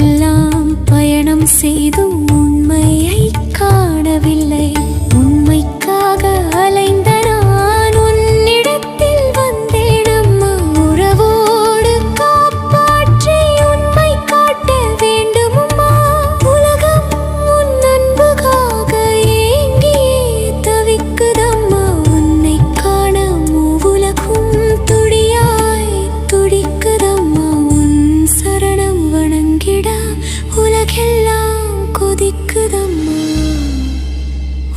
உலகெல்லாம் பயணம் செய்தும் உண்மையை காணவில்லை. உண்மைக்காக அலைந்த நான் உன்னிடத்தில் வந்தேன் அம்மா. உறவோடு காப்பாற்றி உண்மை காட்ட வேண்டும் அம்மா. உலகம் உன் அன்புக்காக ஏங்கியே தவிக்குதம்மா. உன்னை காண மூவுலகும் துடியாய் துடிக்குதம்மா. உன் சரணம் வணங்கிட உலகெல்லாம் கொதிக்குதம்மா.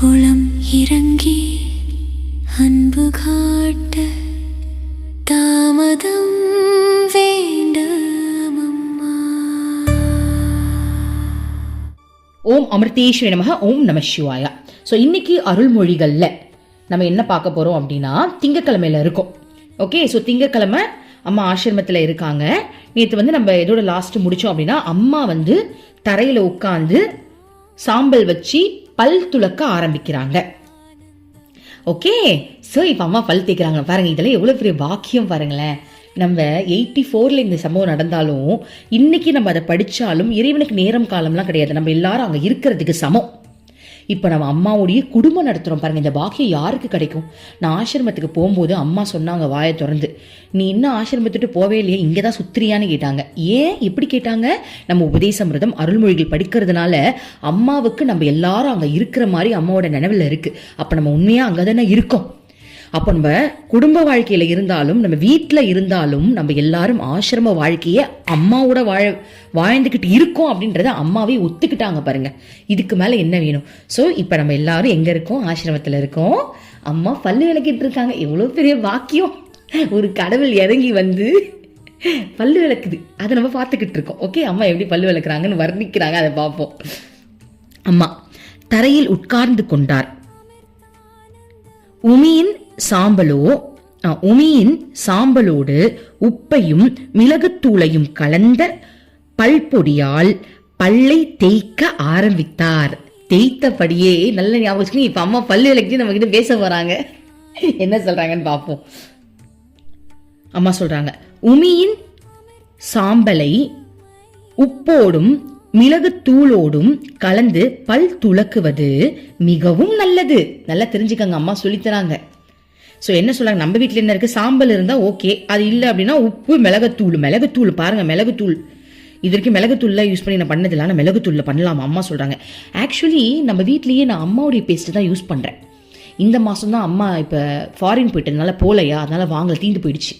உளம் இறங்கி அன்பு காட்ட தாமதம் வேண்டாமம்மா. ஓம் அமிர்தேஸ்வரி நமக. ஓம் நம சிவாயா. ஸோ இன்னைக்கு அருள்மொழிகளில் நம்ம என்ன பார்க்க போகிறோம் அப்படின்னா திங்கக்கிழமையில இருக்கோம். ஓகே, ஸோ திங்கக்கிழமை அம்மா ஆசிரமத்தில் இருக்காங்க. நேற்று நம்ம எதோட லாஸ்ட் முடித்தோம் அப்படின்னா அம்மா தரையில் உட்காந்து சாம்பல் வச்சு பல் துளக்க ஆரம்பிக்கிறாங்க. ஓகே, ஸோ இப்போ அம்மா பல் தேய்க்கிறாங்க. பாருங்க, இதெல்லாம் எவ்வளோ பெரிய பாக்கியம் பாருங்களேன். நம்ம 84 இந்த சம்பவம் நடந்தாலும் இன்னைக்கு நம்ம அதை படித்தாலும் இறைவனுக்கு நேரம் காலம்லாம் கிடையாது. நம்ம எல்லாரும் அங்கே இருக்கிறதுக்கு சமம். இப்போ நம்ம அம்மாவுடைய குடும்பம் நடத்துகிறோம் பாருங்க. இந்த பாக்கியம் யாருக்கு கிடைக்கும்? நான் ஆசிரமத்துக்கு போகும்போது அம்மா சொன்னாங்க வாயை திறந்து, நீ இன்னும் ஆசிரமத்துட்டு போவே இல்லையே, இங்கே தான் சுத்திரியான்னு கேட்டாங்க. ஏன் எப்படி கேட்டாங்க? நம்ம உபதேசமிருதம் அருள்மொழிகள் படிக்கிறதுனால அம்மாவுக்கு நம்ம எல்லாரும் அங்கே இருக்கிற மாதிரி அம்மாவோட நினைவில் இருக்கு. அப்போ நம்ம உண்மையாக அங்கே தானே இருக்கோம். அப்போ நம்ம குடும்ப வாழ்க்கையில் இருந்தாலும் நம்ம வீட்டில் இருந்தாலும் நம்ம எல்லாரும் ஆசிரம வாழ்க்கையை அம்மாவோட வாழ்ந்துக்கிட்டு இருக்கோம் அப்படின்றத அம்மாவே ஒத்துக்கிட்டாங்க பாருங்க. இதுக்கு மேலே என்ன வேணும்? ஸோ இப்போ நம்ம எல்லாரும் எங்கே இருக்கோம்? ஆசிரமத்தில் இருக்கோம். அம்மா பல்லு விளக்கிட்டு இருக்காங்க. எவ்வளோ பெரிய வாக்கியம்! ஒரு கடவுள் இறங்கி பல்லு விளக்குது, அதை நம்ம பார்த்துக்கிட்டு இருக்கோம். ஓகே, அம்மா எப்படி பல்லு விளக்குறாங்கன்னு வர்ணிக்கிறாங்க, அதை பார்ப்போம். அம்மா தரையில் உட்கார்ந்து கொண்டார். உமியின் சாம்பலோடு உப்பையும் மிளகுத்தூளையும் கலந்த பல்பொடியால் பல்லை தேய்க்க ஆரம்பித்தார். தேய்த்தபடியே நல்ல ஞாபகம். இப்ப அம்மா பல்லு விளக்கி நம்ம கிட்ட பேச போறாங்க. என்ன சொல்றாங்கன்னு பார்ப்போம். அம்மா சொல்றாங்க, உமியின் சாம்பலை உப்போடும் மிளகுத்தூளோடும் கலந்து பல் துளக்குவது மிகவும் நல்லது. நல்லா தெரிஞ்சுக்கங்க, அம்மா சொல்லித்தராங்க. ஸோ என்ன சொல்றாங்க, நம்ம வீட்டில் என்ன இருக்கு? சாம்பல் இருந்தால் ஓகே, அது இல்லை அப்படின்னா உப்பு மிளகுத்தூள் பாருங்க, மிளகுத்தூள் இது வரைக்கும் மிளகுத்தூள்லாம் யூஸ் பண்ணி நான் பண்ணதில்லை, ஆனால் மிளகுத்தூளில் பண்ணலாம் அம்மா சொல்கிறாங்க. ஆக்சுவலி நம்ம வீட்லேயே நான் அம்மாவுடைய பேஸ்ட்டு தான் யூஸ் பண்ணுறேன். இந்த மாதம் தான் அம்மா இப்போ ஃபாரின் போயிட்டதுனால போகலையா, அதனால் வாங்கலை, தீந்து போயிடுச்சு.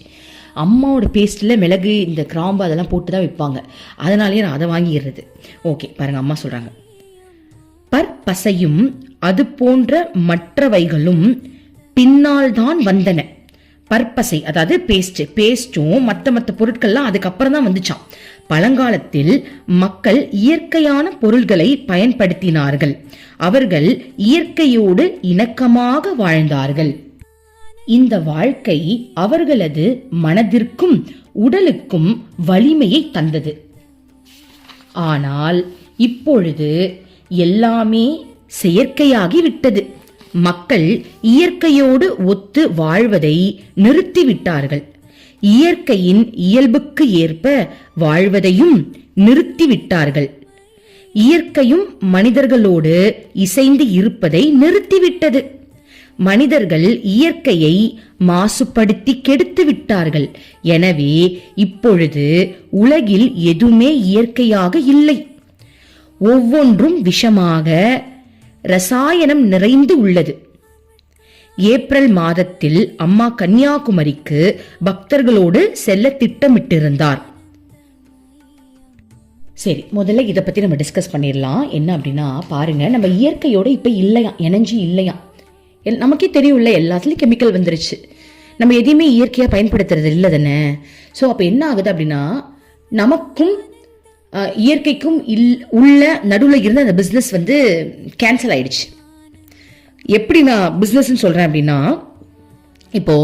அம்மாவோட பேஸ்ட்டில் மிளகு இந்த கிராம்பு அதெல்லாம் போட்டு தான் வைப்பாங்க, அதனாலேயே நான் அதை வாங்கிடுறது. ஓகே பாருங்கள், அம்மா சொல்கிறாங்க, பற்பசையும் அது போன்ற மற்றவைகளும் பின்னால் தான் வந்தன. பற்பசை அதாவது பேஸ்டும் மற்ற பொருட்கள்லாம் அதுக்கப்புறம் தான் வந்துச்சான். பழங்காலத்தில் மக்கள் இயற்கையான பொருள்களை பயன்படுத்தினார்கள். அவர்கள் இயற்கையோடு இணக்கமாக வாழ்ந்தார்கள். இந்த வாழ்க்கை அவர்களது மனதிற்கும் உடலுக்கும் வலிமையை தந்தது. ஆனால் இப்பொழுது எல்லாமே செயற்கையாகி விட்டது. மக்கள் இயற்கையோடு ஒத்து வாழ்வதை நிறுத்திவிட்டார்கள். இயற்கையின் இயல்புக்கு ஏற்ப வாழ்வதையும் நிறுத்திவிட்டார்கள். இயற்கையும் மனிதர்களோடு இசைந்து இருப்பதை நிறுத்திவிட்டது. மனிதர்கள் இயற்கையை மாசுபடுத்தி கெடுத்து விட்டார்கள். எனவே இப்பொழுது உலகில் எதுவுமே இயற்கையாக இல்லை. ஒவ்வொன்றும் விஷமாக ரசாயனம் நிறைந்து உள்ளது. ஏப்ரல் மாதத்தில் அம்மா கன்னியாகுமரிக்கு பக்தர்களோடு செல்ல திட்டமிட்டிருந்தார். சரி, முதல்ல இதை பத்தி நம்ம டிஸ்கஸ் பண்ணிடலாம். என்ன அப்படின்னா பாருங்க, நம்ம இயற்கையோட இப்ப இல்லையா, எனர்ஜி இல்லையா, நமக்கே தெரியும்ல, எல்லாத்துலயும் கெமிக்கல் வந்துருச்சு. நம்ம எதையுமே இயற்கையா பயன்படுத்துறது இல்லை தானே. ஸோ அப்ப என்ன ஆகுது அப்படின்னா, நமக்கும் இயற்கைக்கும் உள்ள நடுவில் இருந்த அந்த பிஸ்னஸ் கேன்சல் ஆயிடுச்சு. எப்படி நான் பிஸ்னஸ்ன்னு சொல்றேன் அப்படின்னா, இப்போ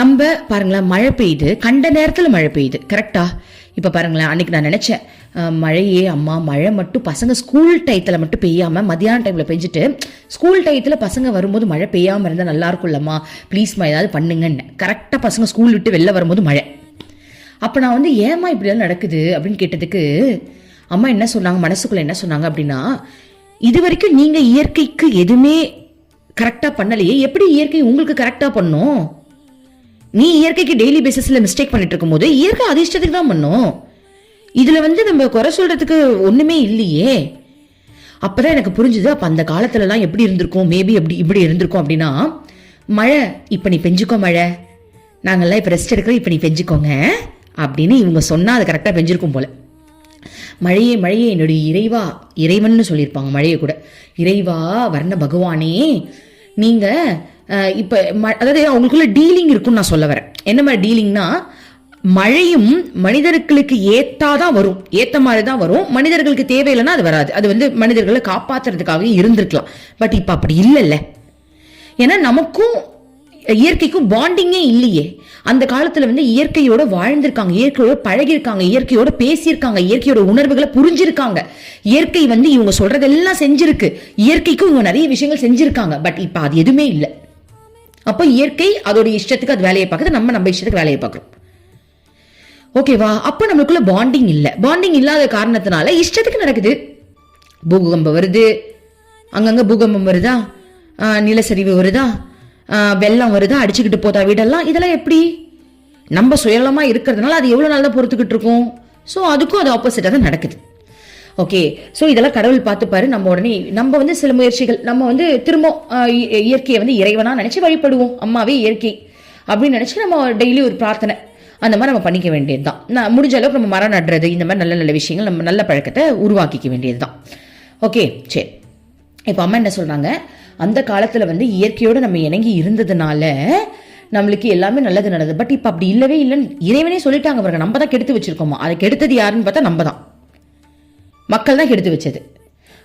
நம்ம பாருங்களேன், மழை பெய்யுது, கண்ட நேரத்தில் மழை பெய்யுது, கரெக்டா? இப்போ பாருங்களேன், அன்னைக்கு நான் நினைச்சேன், மழையே அம்மா, மழை மட்டும் பசங்க ஸ்கூல் டயத்தில் மட்டும் பெய்யாம மத்தியான டைம்ல பெஞ்சிட்டு ஸ்கூல் டயத்தில் பசங்க வரும்போது மழை பெய்யாம இருந்தால் நல்லா இருக்கும்லம்மா, ப்ளீஸ்மா ஏதாவது பண்ணுங்கன்னு. கரெக்டாக பசங்க ஸ்கூல் விட்டு வெளில வரும்போது மழை. அப்போ நான் வந்து ஏமா இப்படியெல்லாம் நடக்குது அப்படின்னு கேட்டதுக்கு அம்மா என்ன சொன்னாங்க, மனசுக்குள்ள என்ன சொன்னாங்க அப்படின்னா, இது வரைக்கும் நீங்க இயற்கைக்கு எதுவுமே கரெக்டா பண்ணலையே, எப்படி இயற்கை உங்களுக்கு கரெக்டா பண்ணும்? நீ இயற்கைக்கு டெய்லி பேசிஸ்ல மிஸ்டேக் பண்ணிட்டு இருக்கும் போது இயற்கை அதிர்ஷ்டத்துக்கு தான் பண்ணும். இதுல வந்து நம்ம குறை சொல்றதுக்கு ஒண்ணுமே இல்லையே. அப்பதான் எனக்கு புரிஞ்சுது, அப்ப அந்த காலத்துல எல்லாம் எப்படி இருந்திருக்கும், மேபி இப்படி இருந்திருக்கும் அப்படின்னா, மழை இப்ப நீ பெஞ்சுக்கோ, மழை நாங்கெல்லாம் இப்ப ரெஸ்ட் எடுக்கிறோம், இப்ப நீ பெஞ்சுக்கோங்க அப்படின்னு இவங்க சொன்னா அது கரெக்டா பெஞ்சிருக்கும் போல. மழையே மழையே என்னுடைய இறைவா, இறைவன் சொல்லியிருப்பாங்க மழையை கூட, இறைவா வர்ண பகவானே நீங்க இப்ப அதாவது அவங்களுக்குள்ள டீலிங் இருக்குன்னு நான் சொல்ல வரேன். என்ன மாதிரி டீலிங்னா, மழையும் மனிதர்களுக்கு ஏத்தாதான் வரும், ஏத்த மாதிரி தான் வரும். மனிதர்களுக்கு தேவையில்லைன்னா அது வராது. அது வந்து மனிதர்களை காப்பாத்துறதுக்காக இருந்திருக்கலாம். பட் இப்ப அப்படி இல்லைல்ல. ஏன்னா நமக்கும் இயற்கைக்கும் பாண்டிங்கே இல்லையே. அந்த காலத்துல வந்து இயற்கையோட வாழ்ந்திருக்காங்க, இயற்கையோட பழகிருக்காங்க, இயற்கையோட பேசியிருக்காங்க, இயற்கையோட உணர்வுகளை புரிஞ்சிருக்காங்க. இயற்கை வந்து இவங்க சொல்றதெல்லாம் செஞ்சிருக்கு, இயற்கைக்கும் இவங்க நிறைய விஷயங்கள் செஞ்சிருக்காங்க. பட் இப்ப அது எதுவுமே இல்லை. அப்ப இயற்கை அதோட இஷ்டத்துக்கு அது வேலையை பார்க்குது, நம்ம இஷ்டத்துக்கு வேலையை பார்க்கிறோம். ஓகேவா? அப்ப நம்மளுக்குள்ள பாண்டிங் இல்லை. பாண்டிங் இல்லாத காரணத்தினால இஷ்டத்துக்கு நடக்குது. பூகம்பம் வருது, அங்கங்க பூகம்பம் வருதா, நிலச்சரிவு வருதா, வெள்ளம் வருதா, அடிச்சுக்கிட்டு போதா வீடெல்லாம். இதெல்லாம் எப்படி? நம்ம சுயலமா இருக்கிறதுனால அது எவ்வளவு நாள் தான் பொறுத்துக்கிட்டு இருக்கும். ஸோ அதுக்கும் அது ஆப்போசிட்டா தான் நடக்குது. ஓகே, ஸோ இதெல்லாம் கடவுள் பார்த்துப்பாரு. நம்ம உடனே நம்ம வந்து சில முயற்சிகள், நம்ம வந்து திரும்ப இயற்கையை வந்து இறைவனா நினைச்சு வழிபடுவோம். அம்மாவே இயற்கை அப்படின்னு நினைச்சு நம்ம டெய்லி ஒரு பிரார்த்தனை அந்த மாதிரி நம்ம பண்ணிக்க வேண்டியதுதான். நான் முடிஞ்ச அளவுக்கு நம்ம மரம் நடுறது, இந்த மாதிரி நல்ல நல்ல விஷயங்கள், நம்ம நல்ல பழக்கத்தை உருவாக்கிக்க வேண்டியதுதான். ஓகே, சரி. இப்போ அம்மா என்ன சொல்றாங்க, அந்த காலத்துல வந்து இயற்கையோட நம்ம இணங்கி இருந்ததுனால நம்மளுக்கு எல்லாமே நல்லது நடந்தது. பட் இப்ப அப்படி இல்லவே இல்லைன்னு இறைவனே சொல்லிட்டாங்க பாருங்க. நம்ம தான் கெடுத்து வச்சிருக்கோமா? அதை கெடுத்தது யாருன்னு பார்த்தா நம்ம தான், மக்கள் தான் கெடுத்து வச்சது.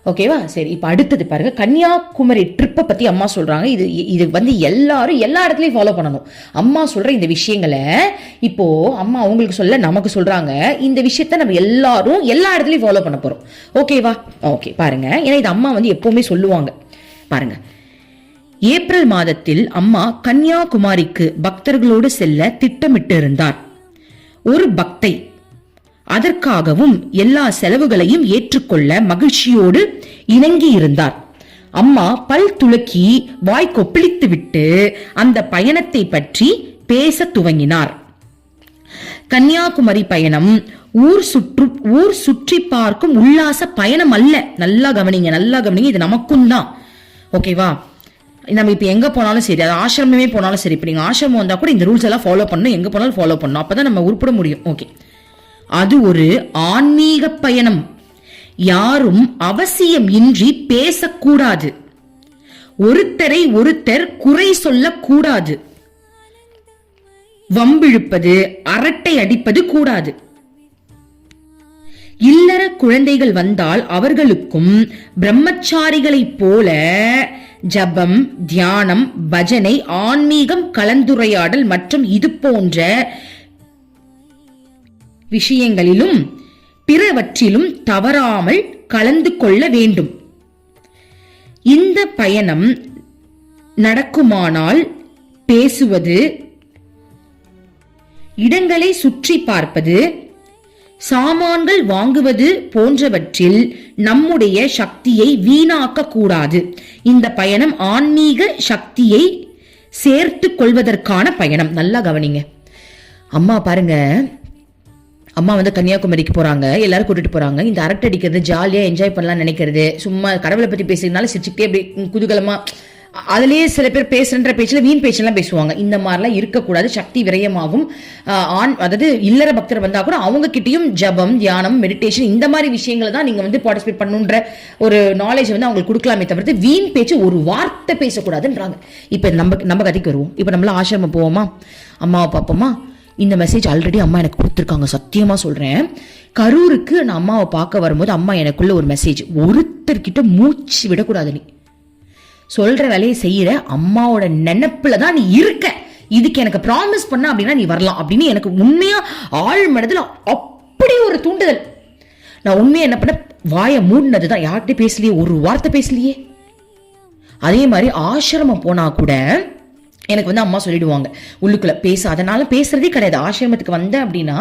ஓகேவா? சரி, இப்போ அடுத்தது பாருங்க, கன்னியாகுமரி ட்ரிப்பை பத்தி அம்மா சொல்றாங்க. இது வந்து எல்லாரும் எல்லா இடத்துலயும் ஃபாலோ பண்ணணும். அம்மா சொல்ற இந்த விஷயங்களை இப்போ அம்மா அவங்களுக்கு சொல்ல நமக்கு சொல்றாங்க. இந்த விஷயத்த நம்ம எல்லாரும் எல்லா இடத்துலயும் ஃபாலோ பண்ண போறோம். ஓகேவா? ஓகே, பாருங்க. ஏன்னா இது அம்மா வந்து எப்பவுமே சொல்லுவாங்க. பாருங்க, ஏப்ரல் மாதத்தில் அம்மா கன்னியாகுமரிக்கு பக்தர்களோடு செல்ல திட்டமிட்டு இருந்தார். ஒரு பக்தை அதற்காகவும் எல்லா செலவுகளையும் ஏற்றுக்கொள்ள மகிழ்ச்சியோடு இணங்கி இருந்தார். அம்மா பல் துளக்கி வாய் கொப்பளித்து விட்டு அந்த பயணத்தை பற்றி பேச துவங்கினார். கன்னியாகுமரி பயணம் ஊர் சுற்றி பார்க்கும் உல்லாச பயணம் அல்ல. நல்லா கவனிங்க, நல்லா கவனிங்க. இது நமக்கும் தான். ஓகேவா? நம்ம இப்ப எங்க போனாலும் சரி, அது ஆசிரமமே போனாலும் சரி, இப்ப நீங்க ஆசிரமம் வந்தா கூட இந்த ரூல்ஸ் எல்லாம் ஃபாலோ பண்ணணும். எங்க போனாலும் ஃபாலோ பண்ணணும். அப்பதான் நம்ம உருப்பட முடியும். ஓகே, அது ஒரு ஆன்மீக பயணம். யாரும் அவசியம் இன்றி பேசக்கூடாது. ஒருத்தரை ஒருத்தர் குறை சொல்லக்கூடாது. வம்பிழுப்பது, அரட்டை அடிப்பது கூடாது. இல்லற குழந்தைகள் வந்தால் அவர்களுக்கும் பிரம்மச்சாரிகளைப் போல ஜபம், தியானம், பஜனை, ஆன்மீகம், கலந்துரையாடல் மற்றும் இது போன்ற விஷயங்களிலும் பிறவற்றிலும் தவறாமல் கலந்து கொள்ள வேண்டும். இந்த பயணம் நடக்குமானால் பேசுவது, இடங்களை சுற்றி பார்ப்பது, சாமான்கள் வாங்குவது போன்றவற்றில் நம்முடைய சக்தியை வீணாக்க கூடாது. இந்த பயணம் ஆன்மீக சக்தியை சேர்த்து கொள்வதற்கான பயணம். நல்லா கவனிங்க. அம்மா பாருங்க, அம்மா வந்து கன்னியாகுமரிக்கு போறாங்க, எல்லாரும் கூட்டிட்டு போறாங்க. இந்த அரட்டை அடிக்கிறது, ஜாலியா என்ஜாய் பண்ணலாம் நினைக்கிறது, சும்மா கடவுளை பத்தி பேசுறதுனால சிரிச்சுக்கிட்டே அப்படி குதூகலமா, அதுலயே சில பேர் பேசுன்ற பேச்சுல வீண் பேச்செல்லாம் பேசுவாங்க. இந்த மாதிரிலாம் இருக்கக்கூடாது. சக்தி விரயமாகும். அதாவது இல்லற பக்தர் வந்தா கூட அவங்க கிட்டயும் ஜபம், தியானம், மெடிடேஷன் இந்த மாதிரி விஷயங்களை தான் நீங்க வந்து பார்ட்டிசிபேட் பண்ணுன்ற ஒரு நாலேஜ் வந்து அவங்களுக்கு கொடுக்கலாமே தவிர்த்து வீண் பேச்சு ஒரு வார்த்தை பேசக்கூடாதுன்றாங்க. இப்ப நம்ம கதைக்கு வருவோம். இப்ப நம்மள ஆசிரமம் போவோமா, அம்மாவை பார்ப்போமா? இந்த மெசேஜ் ஆல்ரெடி அம்மா எனக்கு கொடுத்துருக்காங்க. சத்தியமா சொல்றேன். கரூருக்கு நான் அம்மாவை பார்க்க வரும்போது அம்மா எனக்குள்ள ஒரு மெசேஜ், ஒருத்தர்கிட்ட மூச்சு விடக்கூடாது, நீ சொல்ற வேலையை செய்யற, அம்மாவோட நினைப்புல தான் நீ இருக்க, இதுக்கு எனக்கு ப்ராமிஸ் பண்ண அப்படின்னா நீ வரலாம் அப்படின்னு எனக்கு உண்மையா ஆழ் மனதில் அப்படி ஒரு தூண்டுதல். நான் உண்மையா என்ன பண்ண, வாயை மூடினதுதான், யார்கிட்ட பேசலையே, ஒரு வார்த்தை பேசலையே. அதே மாதிரி ஆசிரமம் போனா கூட எனக்கு வந்து அம்மா சொல்லிடுவாங்க உள்ளுக்குள்ள பேசாதனால பேசுறதே கிடையாது. ஆசிரமத்துக்கு வந்தேன் அப்படின்னா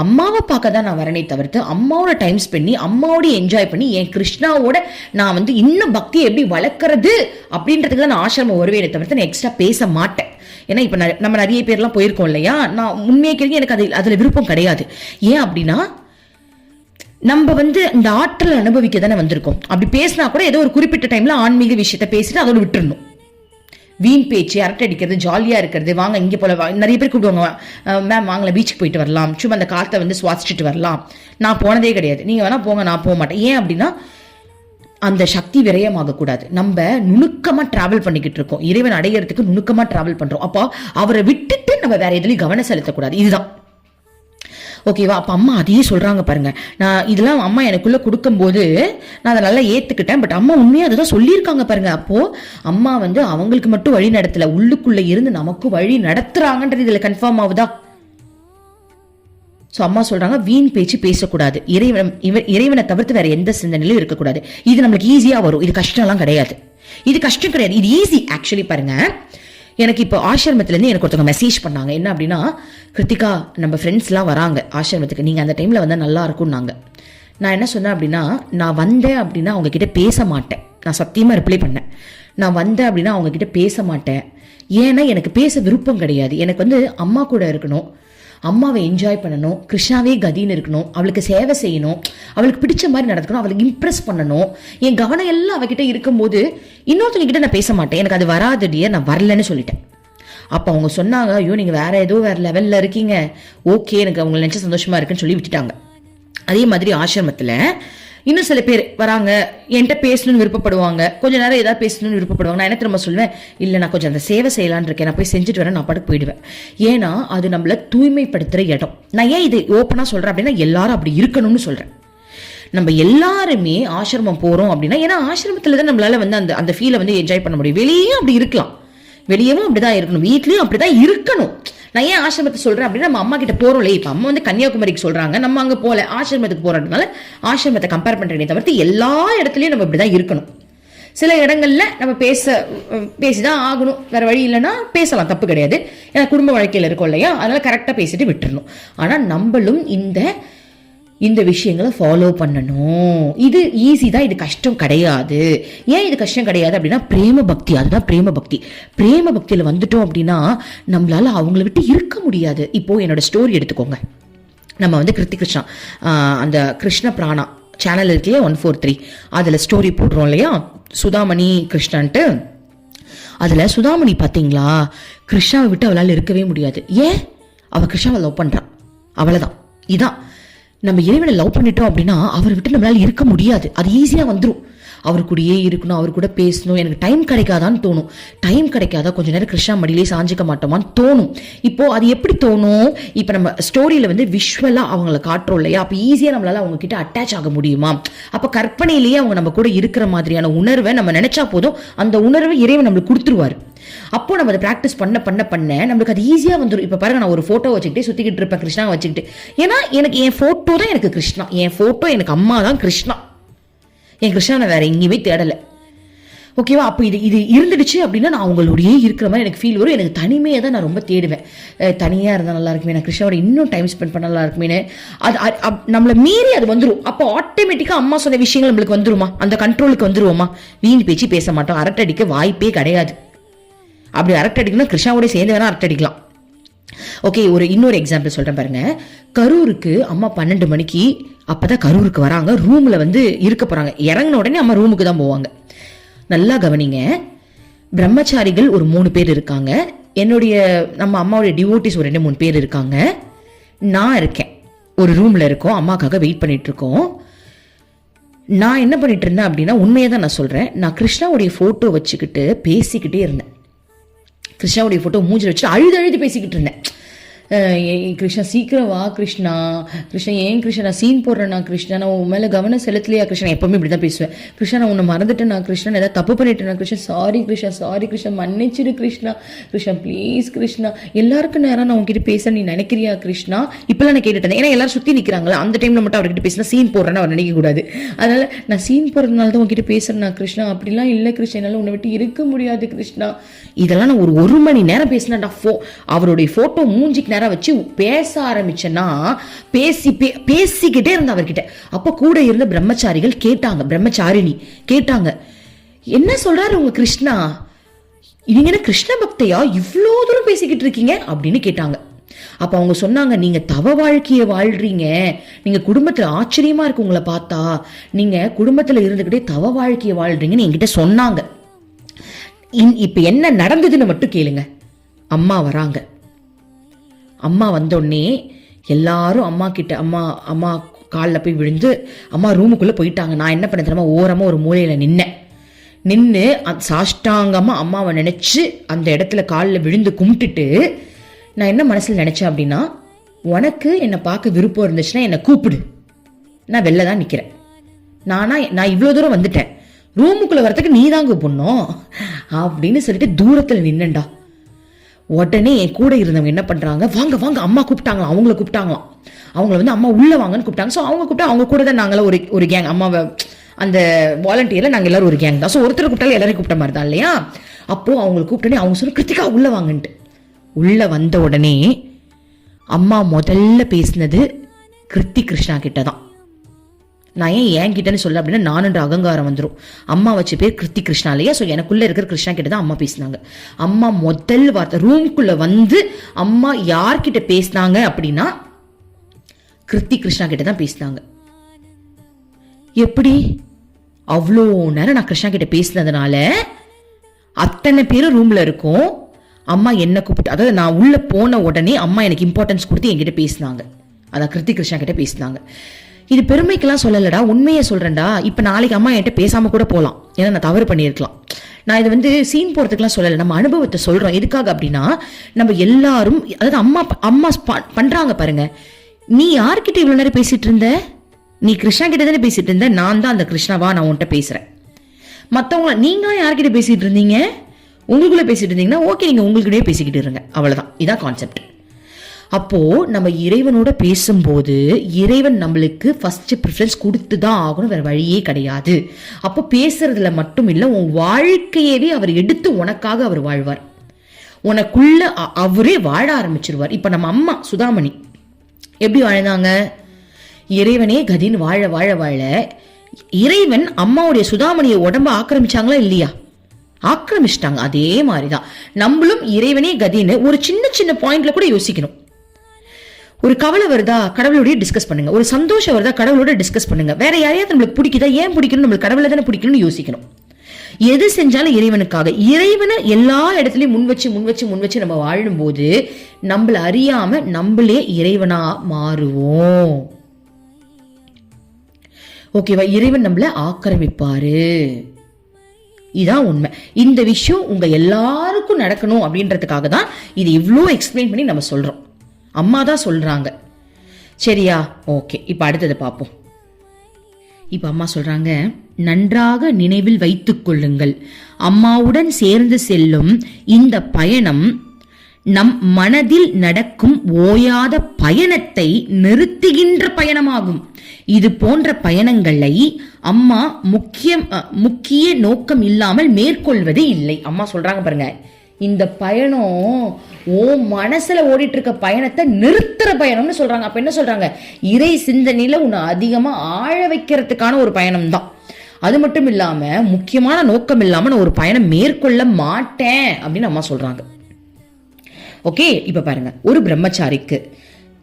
அம்மாவை பார்க்க தான் நான் வரனே தவிர்த்து அம்மாவோட டைம் ஸ்பெண்ட் பண்ணி அம்மாவோட என்ஜாய் பண்ணி என் கிருஷ்ணாவோட நான் வந்து இன்னும் பக்தியை எப்படி வளர்க்கறது அப்படின்றதுக்கு தான் நான் ஆசிரமம் வருவேனே தவிர்த்து நான் எக்ஸ்ட்ரா பேச மாட்டேன். ஏன்னா இப்போ நம்ம நிறைய பேர்லாம் போயிருக்கோம் இல்லையா, நான் உண்மையாக எனக்கு அதில் விருப்பம் கிடையாது. ஏன் அப்படின்னா நம்ம வந்து இந்த ஆற்றல் அனுபவிக்க தானே வந்திருக்கோம். அப்படி பேசினா கூட ஏதோ ஒரு குறிப்பிட்ட டைம்ல ஆன்மீக விஷயத்த பேசிட்டு அதோட விட்டுறணும். வீண் பேச்சு, அரட்டை அடிக்கிறது, ஜாலியாக இருக்கிறது, வாங்க இங்கே போல நிறைய பேர் கூப்பிடுவாங்க, மேம் வாங்கலாம் பீச்சுக்கு போயிட்டு வரலாம், சும்மா அந்த காற்றை வந்து சுவாசிச்சுட்டு வரலாம். நான் போனதே கிடையாது. நீங்கள் வேணா போங்க, நான் போக மாட்டேன். ஏன் அப்படின்னா அந்த சக்தி விரயமாகக்கூடாது. நம்ம நுணுக்கமாக ட்ராவல் பண்ணிக்கிட்டு இருக்கோம், இறைவன் அடையிறதுக்கு நுணுக்கமாக ட்ராவல் பண்ணுறோம். அப்போ அவரை விட்டுட்டு நம்ம வேற எதுலையும் கவனம் செலுத்தக்கூடாது. இதுதான் ஓகேவா. அப்போ அம்மா அதையே சொல்கிறாங்க பாருங்க. நான் இதெல்லாம் அம்மா எனக்குள்ளே கொடுக்கும்போது நான் அதை நல்லா ஏற்றுக்கிட்டேன். பட் அம்மா உண்மையாக அதுதான் சொல்லியிருக்காங்க பாருங்க. அப்போது அம்மா வந்து அவங்களுக்கு மட்டும் வழி நடத்தலை, உள்ளுக்குள்ளே இருந்து நமக்கு வழி நடத்துகிறாங்கன்றது இதில் கன்ஃபார்ம் ஆகுதா. ஸோ அம்மா சொல்கிறாங்க வீண் பேச்சு பேசக்கூடாது, இறைவனை தவிர்த்து வேற எந்த சிந்தனையிலும் இருக்கக்கூடாது. இது நம்மளுக்கு ஈஸியாக வரும், இது கஷ்டம்லாம் கிடையாது. இது கஷ்டம் கிடையாது, இது ஈஸி. ஆக்சுவலி பாருங்க, எனக்கு இப்போ ஆசிரமத்துலேருந்து எனக்கு ஒருத்தவங்க மெசேஜ் பண்ணாங்க. என்ன அப்படின்னா, கிருத்திகா நம்ம ஃப்ரெண்ட்ஸ்லாம் வராங்க ஆசிரமத்துக்கு, நீங்கள் அந்த டைமில் வந்தால் நல்லா இருக்கும்னாங்க. நான் என்ன சொன்னேன் அப்படின்னா, நான் வந்தேன் அப்படின்னா அவங்கக்கிட்ட பேச மாட்டேன். நான் சத்தியமாக ரிப்ளை பண்ணேன். நான் வந்தேன் அப்படின்னா அவங்கக்கிட்ட பேச மாட்டேன். ஏன்னா எனக்கு பேச விருப்பம் கிடையாது. எனக்கு வந்து அம்மா கூட இருக்கணும், அம்மாவை என்ஜாய் பண்ணணும், கிருஷ்ணாவே கதின்னு இருக்கணும், அவளுக்கு சேவை செய்யணும், அவளுக்கு பிடிச்ச மாதிரி நடக்கணும், அவளுக்கு இம்ப்ரெஸ் பண்ணணும். என் கவனம் எல்லாம் அவகிட்ட இருக்கும்போது இன்னொருத்தவங்க கிட்ட நான் பேச மாட்டேன். எனக்கு அது வராது டியர், நான் வரலன்னு சொல்லிட்டேன். அப்போ அவங்க சொன்னாங்க, ஐயோ நீங்கள் வேற ஏதோ வேற லெவலில் இருக்கீங்க, ஓகே எனக்கு அவங்களை நினச்ச சந்தோஷமா இருக்குன்னு சொல்லி விட்டுட்டாங்க. அதே மாதிரி ஆசிரமத்தில் இன்னும் சில பேர் வராங்க, என்கிட்ட பேசணும்னு விருப்பப்படுவாங்க, கொஞ்ச நேரம் ஏதாவது பேசணும்னு விருப்பப்படுவாங்க. நான் என்ன திரும்ப சொல்லுவேன், இல்லை நான் கொஞ்சம் அந்த சேவை செய்யலான்னு இருக்கேன், நான் போய் செஞ்சுட்டு வரேன், நான் பாட்டுக்கு போயிடுவேன். ஏன்னா அது நம்மளை தூய்மைப்படுத்துகிற இடம். நான் ஏன் இது ஓப்பனாக சொல்கிறேன் அப்படின்னா, எல்லாரும் அப்படி இருக்கணும்னு சொல்கிறேன். நம்ம எல்லாருமே ஆசிரமம் போகிறோம் அப்படின்னா, ஏன்னா ஆசிரமத்தில் தான் நம்மளால வந்து அந்த அந்த ஃபீலை வந்து என்ஜாய் பண்ண முடியும். வெளியேயும் அப்படி இருக்கலாம், வெளியவும் அப்படிதான் இருக்கணும், வீட்லேயும் அப்படிதான் இருக்கணும். நான் ஏன் ஆசிரமத்தை சொல்றேன் அப்படின்னா, நம்ம அம்மா கிட்ட போறோம்ல, இப்ப அம்மா வந்து கன்னியாகுமரிக்கு சொல்றாங்க, நம்ம அங்க போல ஆசிரமத்துக்கு போறதுனால ஆசிரமத்தை கம்பேர் பண்றதே தவிர்த்து எல்லா இடத்துலயும் நம்ம இப்படிதான் இருக்கணும். சில இடங்கள்ல நம்ம பேசிதான் ஆகணும், வேற வழி இல்லைன்னா பேசலாம், தப்பு கிடையாது. ஏன்னா குடும்ப வாழ்க்கையில இருக்கோம் இல்லையா, அதனால கரெக்டா பேசிட்டு விட்டுறணும். ஆனா நம்மளும் இந்த விஷயங்களை ஃபாலோ பண்ணணும். இது ஈஸி தான், இது கஷ்டம் கிடையாது. ஏன் இது கஷ்டம் கிடையாது அப்படின்னா, பிரேம பக்தி, அதுதான் பிரேம பக்தி. பிரேம பக்தியில் வந்துட்டோம் அப்படின்னா நம்மளால அவங்கள விட்டு இருக்க முடியாது. இப்போ என்னோட ஸ்டோரி எடுத்துக்கோங்க. நம்ம வந்து கிருஷ்ணா அந்த கிருஷ்ண பிராணா சேனல் இருக்கு இல்லையா 143, அதில் ஸ்டோரி போடுறோம் இல்லையா, சுதாமணி கிருஷ்ணன்ட்டு. அதில் சுதாமணி பார்த்தீங்களா, கிருஷ்ணாவை விட்டு அவளால் இருக்கவே முடியாது. ஏன்? அவள் கிருஷ்ணாவை லவ் பண்ணுறான், அவ்வளோதான். இதான் நம்ம இறைவனை லவ் பண்ணிட்டோம் அப்படின்னா அவரை விட்டு நம்மளால இருக்க முடியாது. அது ஈஸியாக வந்துடும். அவர் கூடயே இருக்கணும், அவர் கூட பேசணும். எனக்கு டைம் கிடைக்காதான்னு தோணும். டைம் கிடைக்காதா கொஞ்ச நேரம் கிருஷ்ணா மடியிலே சாஞ்சிக்க மாட்டோமான்னு தோணும். இப்போ அது எப்படி தோணும்? இப்போ நம்ம ஸ்டோரியில வந்து விஷுவலா அவங்களை காட்டுறோம் இல்லையா, அப்போ ஈஸியாக நம்மளால அவங்க கிட்ட அட்டாச் ஆக முடியுமா? அப்போ கற்பனையிலேயே அவங்க நம்ம கூட இருக்கிற மாதிரியான உணர்வை நம்ம நினைச்சா போதும், அந்த உணர்வை இறைவன் நம்மளுக்கு கொடுத்துருவாரு. அப்போ நம்ம அதை ப்ராக்டிஸ் பண்ண பண்ண பண்ண நம்மளுக்கு அது ஈஸியாக வந்துடும். இப்போ பாருங்க, நான் ஒரு ஃபோட்டோ வச்சுக்கிட்டே சுற்றிக்கிட்டு இருப்பேன் கிருஷ்ணாவை வச்சுக்கிட்டு. ஏன்னா எனக்கு என் ஃபோட்டோ தான் எனக்கு கிருஷ்ணா, என் ஃபோட்டோ எனக்கு அம்மா தான் கிருஷ்ணா. என் கிருஷ்ணா நான் வேற எங்கேயுமே தேடலை. ஓகேவா? அப்போ இது இருந்துடுச்சு அப்படின்னா நான் அவங்களோடயே இருக்கிற மாதிரி எனக்கு ஃபீல் வரும். எனக்கு தனிமையை தான் நான் ரொம்ப தேடுவேன். தனியாக இருந்தால் நல்லா இருக்குமே, நான் கிருஷ்ணாவோட இன்னும் டைம் ஸ்பெண்ட் பண்ண நல்லா இருக்குமே. அது நம்மளை மீறி அது வந்துடும். அப்போ ஆட்டோமேட்டிக்காக அம்மா சொன்ன விஷயங்கள் நம்மளுக்கு வந்துருமா, அந்த கண்ட்ரோலுக்கு வந்துருவோமா? வீண் பேச்சு பேச மாட்டோம், அரட்டடிக்க வாய்ப்பே கிடையாது. அப்படி அரட்டை அடிக்கணும், கிருஷ்ணாவோட சேர்ந்து வேணா அரட்டை அடிக்கலாம். ஓகே, இன்னொரு எக்ஸாம்பிள் சொல்றேன் பாருங்க. கரூருக்கு அம்மா 12 மணிக்கு அப்பதான் கரூருக்கு வராங்க, ரூம்ல வந்து இருக்க போறாங்க. இறங்கின உடனே அம்மா ரூமுக்கு தான் போவாங்க. நல்லா கவனிங்க, பிரம்மச்சாரிகள் ஒரு 3 பேர் இருக்காங்க, நம்ம அம்மாவுடைய டிவோட்டிஸ் ஒரு 2-3 பேர் இருக்காங்க, நான் இருக்கேன். ஒரு ரூம்ல இருக்கோம், அம்மாக்காக வெயிட் பண்ணிட்டு இருக்கோம். நான் என்ன பண்ணிட்டு இருந்தேன் அப்படின்னா, உண்மையை தான் நான் சொல்றேன், நான் கிருஷ்ணாவுடைய போட்டோ வச்சுக்கிட்டு பேசிக்கிட்டே இருந்தேன். கிருஷ்ணாவுடைய போட்டோ மூஞ்சில் வச்சு அழுது பேசிக்கிட்டு இருந்தேன். கிருஷ்ணா சீக்கிரம் வா கிருஷ்ணா, கிருஷ்ணா ஏன் கிருஷ்ணா நான் சீன் போடுறேன்னா கிருஷ்ணா, நான் உன் மேலே கவனம் செலுத்தலையா கிருஷ்ணா, எப்பவுமே இப்படி தான் பேசுவேன். கிருஷ்ணா நான் உன்னை மறந்துட்டேன் கிருஷ்ணா, ஏதாவது தப்பு பண்ணிட்டேனா கிருஷ்ணா, சாரி கிருஷ்ணா, சாரி கிருஷ்ணா, மன்னிச்சிடு கிருஷ்ணா, கிருஷ்ணா ப்ளீஸ் கிருஷ்ணா, எல்லாருக்கும் நேரம் நான் உங்ககிட்ட பேச நீ நினைக்கிறியா கிருஷ்ணா, இப்பெல்லாம் நான் கேட்டுட்டேன். ஏன்னா எல்லாரும் சுற்றி நிற்கிறாங்களா, அந்த டைமில் மட்டும் அவர்கிட்ட பேசினா சீன் போடுறேன்னு அவர் நினைக்கக்கூடாது. அதனால நான் சீன் போடுறதுனால தான் உங்ககிட்ட பேசுறேன்னா கிருஷ்ணா, அப்படிலாம் இல்லை கிருஷ்ணா, என்னால் உன்னை விட்டு இருக்க முடியாது கிருஷ்ணா. இதெல்லாம் நான் ஒரு மணி நேரம் பேசினேன்டா. அவருடைய போட்டோ மூஞ்சிக்கு நேரம் வச்சு பேச ஆரம்பிச்சேன்னா பேசிக்கிட்டே இருந்த அவர்கிட்ட. அப்ப கூட இருந்த பிரம்மச்சாரிகள் கேட்டாங்க, பிரம்மச்சாரிணி கேட்டாங்க, என்ன சொல்றாரு உங்க கிருஷ்ணா, நீங்க என்ன கிருஷ்ண பக்தையா இவ்வளோ தூரம் பேசிக்கிட்டு இருக்கீங்க அப்படின்னு கேட்டாங்க. அப்ப அவங்க சொன்னாங்க, நீங்க தவ வாழ்க்கையை வாழ்றீங்க, நீங்க குடும்பத்துல ஆச்சரியமா இருக்கு உங்களை பார்த்தா, நீங்க குடும்பத்துல இருந்துகிட்டே தவ வாழ்க்கையை வாழ்றீங்கன்னு என்கிட்ட சொன்னாங்க. இப்ப என்ன நடந்ததுன்னு மட்டும் கேளுங்க. அம்மா வராங்க. அம்மா வந்தோடனே எல்லாரும் அம்மா கிட்ட அம்மா காலில் போய் விழுந்து அம்மா ரூமுக்குள்ள போயிட்டாங்க. நான் என்ன பண்ண தெரியுமா, ஓரமா ஒரு மூலையில நின்று சாஷ்டாங்கமா அம்மாவை நினைச்சு அந்த இடத்துல காலில் விழுந்து கும்பிட்டுட்டு நான் என்ன மனசுல நினைச்சேன் அப்படின்னா, உனக்கு என்னை பார்க்க விருப்பம் இருந்துச்சுன்னா என்னை கூப்பிடு, நான் வெளில தான் நிக்கிறேன், நான் இவ்வளோ தூரம் வந்துட்டேன், ரூமுக்குள்ள வரத்துக்கு நீ தான் கூப்பிடணும் அப்படின்னு சொல்லிட்டு தூரத்துல நின்னண்டா. உடனே என் கூட இருந்தவங்க என்ன பண்றாங்க, வாங்க வாங்க அம்மா கூப்பிட்டாங்களாம், அவங்கள கூப்பிட்டாங்களாம், அவங்கள அம்மா உள்ள வாங்கன்னு கூப்பிட்டாங்க. ஸோ அவங்க கூப்பிட்டா அவங்க கூட தான் நாங்களாம் ஒரு கேங், அம்மாவை அந்த வாலண்டியர்ல நாங்கள் எல்லாரும் ஒரு கேங் தான். ஸோ ஒருத்தர் கூப்பிட்டாலும் எல்லாரையும் கூப்பிட்ட மாதிரி தான் இல்லையா. அப்போ அவங்களை கூப்பிட்டோன்னே அவங்க சொல்ல, கிருத்திகா உள்ள வாங்கன்ட்டு. உள்ள வந்த உடனே அம்மா முதல்ல பேசினது கிருத்தி கிருஷ்ணா கிட்ட தான். நான் ஏன் கிட்டன்னு சொல்ல அப்படின்னா நானுன்ற அகங்காரம் வந்துடும். அம்மா வச்ச பேர் கிருத்தி கிருஷ்ணா இல்லையா. ஸோ எனக்குள்ள இருக்கிற கிருஷ்ணா கிட்ட தான் அம்மா பேசினாங்க. அம்மா முதல் வார்த்தை ரூம்குள்ள வந்து அம்மா யார்கிட்ட பேசினாங்க அப்படின்னா கிருத்தி கிருஷ்ணா கிட்ட தான் பேசினாங்க. எப்படி அவ்வளோ நேரம் நான் கிருஷ்ணா கிட்ட பேசினதுனால அத்தனை பேரும் ரூம்ல இருக்கும். அம்மா என்ன கூப்பிட்டு, அதாவது நான் உள்ள போன உடனே அம்மா எனக்கு இம்பார்ட்டன்ஸ் கொடுத்து என்கிட்ட பேசினாங்க. அதான் கிருத்தி கிருஷ்ணா கிட்ட பேசினாங்க. இது பெருமைக்கெல்லாம் சொல்லலடா, உண்மையை சொல்றேன்டா. இப்ப நாளைக்கு அம்மா என்கிட்ட பேசாம கூட போகலாம், ஏன்னா நான் தவறு பண்ணியிருக்கலாம். நான் இதை சீன் போறதுக்குலாம் சொல்லலை, நம்ம அனுபவத்தை சொல்றோம். எதுக்காக அப்படின்னா நம்ம எல்லாரும், அதாவது அம்மா பண்றாங்க பாருங்க. நீ யார்கிட்ட இவ்வளவு நேரம் பேசிட்டு இருந்த, நீ கிருஷ்ணா கிட்ட தானே பேசிட்டு இருந்த, நான் தான் அந்த கிருஷ்ணாவா, நான் உன்கிட்ட பேசுறேன். மற்றவங்கள நீங்க யார்கிட்ட பேசிட்டு இருந்தீங்க, உங்களுக்குள்ள பேசிட்டு இருந்தீங்கன்னா ஓகே, நீங்க உங்களுக்கிட்டே பேசிக்கிட்டு இருங்க, அவ்வளவுதான். இதான் கான்செப்ட். அப்போ நம்ம இறைவனோட பேசும்போது இறைவன் நம்மளுக்கு ஃபர்ஸ்ட் ப்ரிஃபரன்ஸ் கொடுத்து தான் ஆகணும், வேற வழியே கிடையாது. அப்போ பேசுறதுல மட்டும் இல்லை, உன் வாழ்க்கையவே அவர் எடுத்து உனக்காக அவர் வாழ்வார், உனக்குள்ள அவரே வாழ ஆரம்பிச்சிருவார். இப்ப நம்ம அம்மா சுதாமணி எப்படி வாழ்ந்தாங்க, இறைவனே கதின்னு வாழ வாழ வாழ இறைவன் அம்மாவுடைய சுதாமணியை உடம்ப ஆக்கிரமிச்சாங்களா இல்லையா, ஆக்கிரமிச்சிட்டாங்க. அதே மாதிரிதான் நம்மளும் இறைவனே கதின்னு ஒரு சின்ன சின்ன பாயிண்ட்ல கூட யோசிக்கணும். ஒரு கவலை வருதா, கடவுளோடய டிஸ்கஸ் பண்ணுங்க. ஒரு சந்தோஷம் வருதா, கடவுளோட டிஸ்கஸ் பண்ணுங்க. வேற யாரையாவது நம்மளுக்கு பிடிக்குதா, ஏன் பிடிக்கணும், நம்மளுக்கு கடவுளை தானே பிடிக்கணும்னு யோசிக்கணும். எது செஞ்சாலும் இறைவனுக்காக, இறைவனை எல்லா இடத்துலயும் முன் வச்சு நம்ம வாழும்போது நம்மள அறியாம நம்மளே இறைவனா மாறுவோம். ஓகேவா, இறைவன் நம்மள ஆக்கிரமிப்பாரு. இதான் உண்மை. இந்த விஷயம் உங்க எல்லாருக்கும் நடக்கணும் அப்படின்றதுக்காக தான் இது இவ்வளோ எக்ஸ்பிளைன் பண்ணி நம்ம சொல்றோம். அம்மா தான் சொல்றாங்க, சரியா? ஓகே, இப்ப அடுத்தது பார்ப்போம். இப்ப அம்மா சொல்றாங்க, நன்றாக நினைவில் வைத்துக் கொள்ளுங்கள், அம்மாவுடன் சேர்ந்து செல்லும் இந்த பயணம் நம் மனதில் நடக்கும் ஓயாத பயணத்தை நிறுத்துகின்ற பயணமாகும். இது போன்ற பயணங்களை அம்மா முக்கிய நோக்கம் இல்லாமல் மேற்கொள்வது இல்லை. அம்மா சொல்றாங்க பாருங்க, இந்த பயணம் ஓ மனசுல ஓடிட்டு இருக்க பயணத்தை நிறுத்துற பயணம்னு சொல்றாங்க. அப்ப என்ன சொல்றாங்க, இறை சிந்தனையில உன்னை அதிகமா ஆழ வைக்கிறதுக்கான ஒரு பயணம் தான். அது மட்டும் இல்லாம முக்கியமான நோக்கம் இல்லாம நான் ஒரு பயணம் மேற்கொள்ள மாட்டேன் அப்படின்னு அம்மா சொல்றாங்க. ஓகே, இப்ப பாருங்க, ஒரு பிரம்மச்சாரிக்கு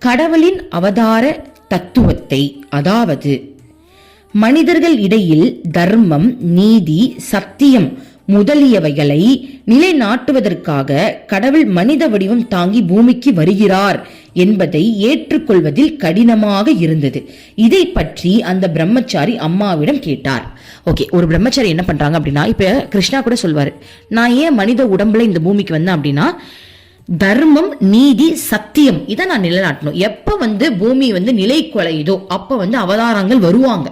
கடவுளின் அவதார தத்துவத்தை, அதாவது மனிதர்கள் இடையில் தர்மம், நீதி, சத்தியம் முதலியவைகளை நிலைநாட்டுவதற்காக கடவுள் மனித வடிவம் தாங்கி பூமிக்கு வருகிறார் என்பதை ஏற்றுக்கொள்வதில் கடினமாக இருந்தது. இதை பற்றி அந்த பிரம்மச்சாரி அம்மாவிடம் கேட்டார். ஓகே, ஒரு பிரம்மச்சாரி என்ன பண்றாங்க அப்படின்னா, இப்ப கிருஷ்ணா கூட சொல்வாரு, நான் ஏன் மனித உடம்புல இந்த பூமிக்கு வந்தேன் அப்படின்னா, தர்மம், நீதி, சத்தியம் இதை நான் நிலைநாட்டணும். எப்ப பூமி நிலை குலையுதோ அப்ப அவதாரங்கள் வருவாங்க.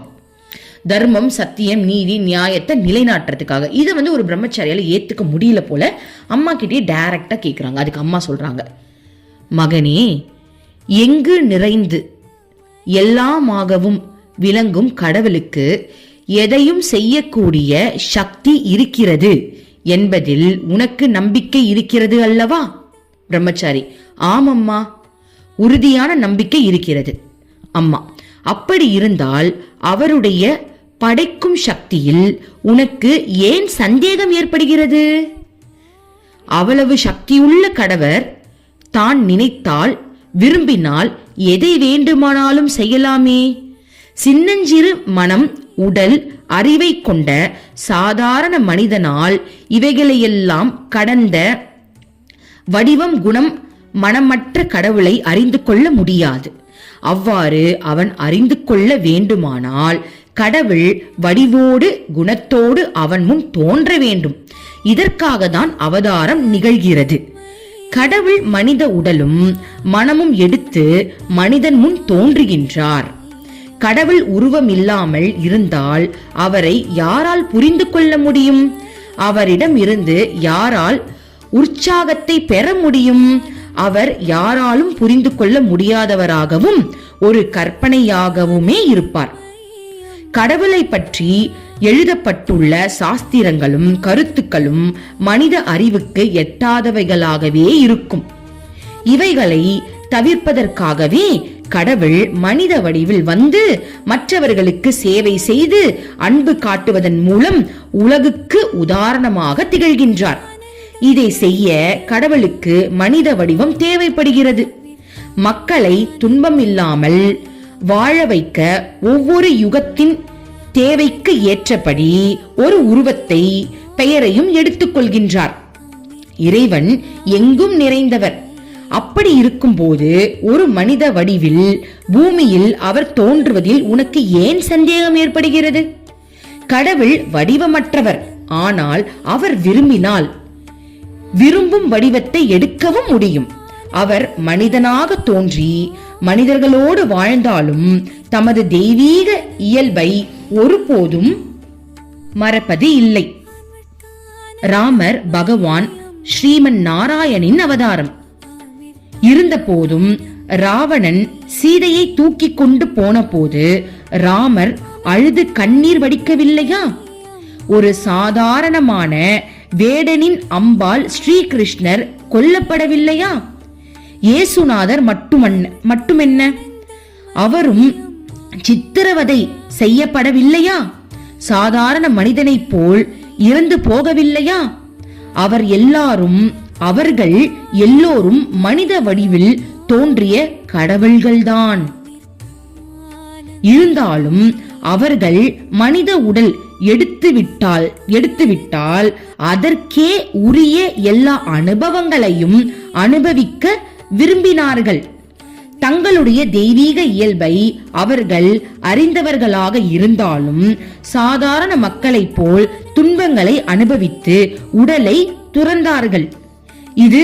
தர்மம், சத்தியம், நீதி, நியாயத்தை நிலைநாட்டுறதுக்காக. இதை ஒரு பிரம்மச்சாரியால ஏத்துக்க முடியல போல அம்மா கிட்டே டைரக்டா கேக்குறாங்க. அதுக்கு அம்மா சொல்றாங்க, மகனே, எங்கு நிறைந்து எல்லாமாகவும் விளங்கும் கடவுளுக்கு எதையும் செய்யக்கூடிய சக்தி இருக்கிறது என்பதில் உனக்கு நம்பிக்கை இருக்கிறது அல்லவா? பிரம்மச்சாரி, ஆமம்மா, உறுதியான நம்பிக்கை இருக்கிறது அம்மா. அப்படி இருந்தால் அவருடைய படைக்கும் சக்தியில் உனக்கு ஏன் சந்தேகம் ஏற்படுகிறது? அவ்வளவு சக்தியுள்ள கடவர் தான் நினைத்தால், விரும்பினால் எதை வேண்டுமானாலும் செய்யலாமே. சின்னஞ்சிறு மனம், உடல், அறிவை கொண்ட சாதாரண மனிதனால் இவைகளையெல்லாம் கடந்த வடிவம், குணம், மனமற்ற கடவுளை அறிந்து கொள்ள முடியாது. அவ்வாறு அவன் அறிந்து கொள்ள வேண்டுமானால் கடவுள் வடிவோடு குணத்தோடு அவன் முன் தோன்ற வேண்டும். இதற்காக தான் அவதாரம் நிகழ்கிறது. கடவுள் மனித உடலும் மனமும் எடுத்து மனிதன் முன் தோன்றுகின்றார். கடவுள் உருவம் இல்லாமல் இருந்தால் அவரை யாரால் புரிந்து கொள்ள முடியும்? அவரிடம் இருந்து யாரால் உற்சாகத்தை பெற முடியும்? அவர் யாராலும் புரிந்து கொள்ள முடியாதவராகவும் ஒரு கற்பனையாகவுமே இருப்பார். கடவுளை பற்றி எழுதப்பட்டுள்ள சாஸ்திரங்களும் கருத்துக்களும் மனித அறிவுக்கு எட்டாதவைகளாகவே இருக்கும். இவைகளை தவிர்ப்பதற்காகவே கடவுள் மனித வடிவில் மற்றவர்களுக்கு சேவை செய்து அன்பு காட்டுவதன் மூலம் உலகுக்கு உதாரணமாக திகழ்கின்றார். இதை செய்ய கடவுளுக்கு மனித வடிவம் தேவைப்படுகிறது. மக்களை துன்பம் இல்லாமல் வாழ வைக்க ஒவ்வொரு யுகத்தின் தேவைக்கு ஏற்றபடி ஒரு உருவத்தை, பெயரையும் எடுத்துக் கொள்கின்றார். இறைவன் எங்கும் நிறைந்தவர். அப்படி இருக்கும் போது ஒரு மனித வடிவில் பூமியில் அவர் தோன்றுவதில் உனக்கு ஏன் சந்தேகம் ஏற்படுகிறது? கடவுள் வடிவமற்றவர். ஆனால் அவர் விரும்பினால் விரும்பும் வடிவத்தை எடுக்கவும் முடியும். அவர் மனிதனாக தோன்றி மனிதர்களோடு வாழ்ந்தாலும் தமது தெய்வீக இயல்பை ஒருபோதும் மறப்பது இல்லை. ராமர் பகவான் ஸ்ரீமன் நாராயணின் அவதாரம். இருந்த போதும் ராவணன் சீதையை தூக்கி கொண்டு போன போது ராமர் அழுது கண்ணீர் வடிக்கவில்லையா? ஒரு சாதாரணமான வேடனின் அம்பால் ஸ்ரீகிருஷ்ணர் கொல்லப்படவில்லையா? இயேசுநாதர் மட்டுமென்ன, அவரும் சித்திரவதை செய்யப்படவில்லையா? சாதாரண மனிதனைப் போல் இறந்து போகவில்லையா? அவர்கள் எல்லோரும் மனித வடிவில் தோன்றிய கடவுள்கள்தான். இருந்தாலும் அவர்கள் மனித உடல் எடுத்துவிட்டால் அதற்கே உரிய எல்லா அனுபவங்களையும் அனுபவிக்க விரும்பினார்கள். தங்களுடைய தெய்வீக இயல்பை அவர்கள் அறிந்தவர்களாக இருந்தாலும் சாதாரண மக்களைப் போல் துன்பங்களை அனுபவித்து உடலை துறந்தார்கள். இது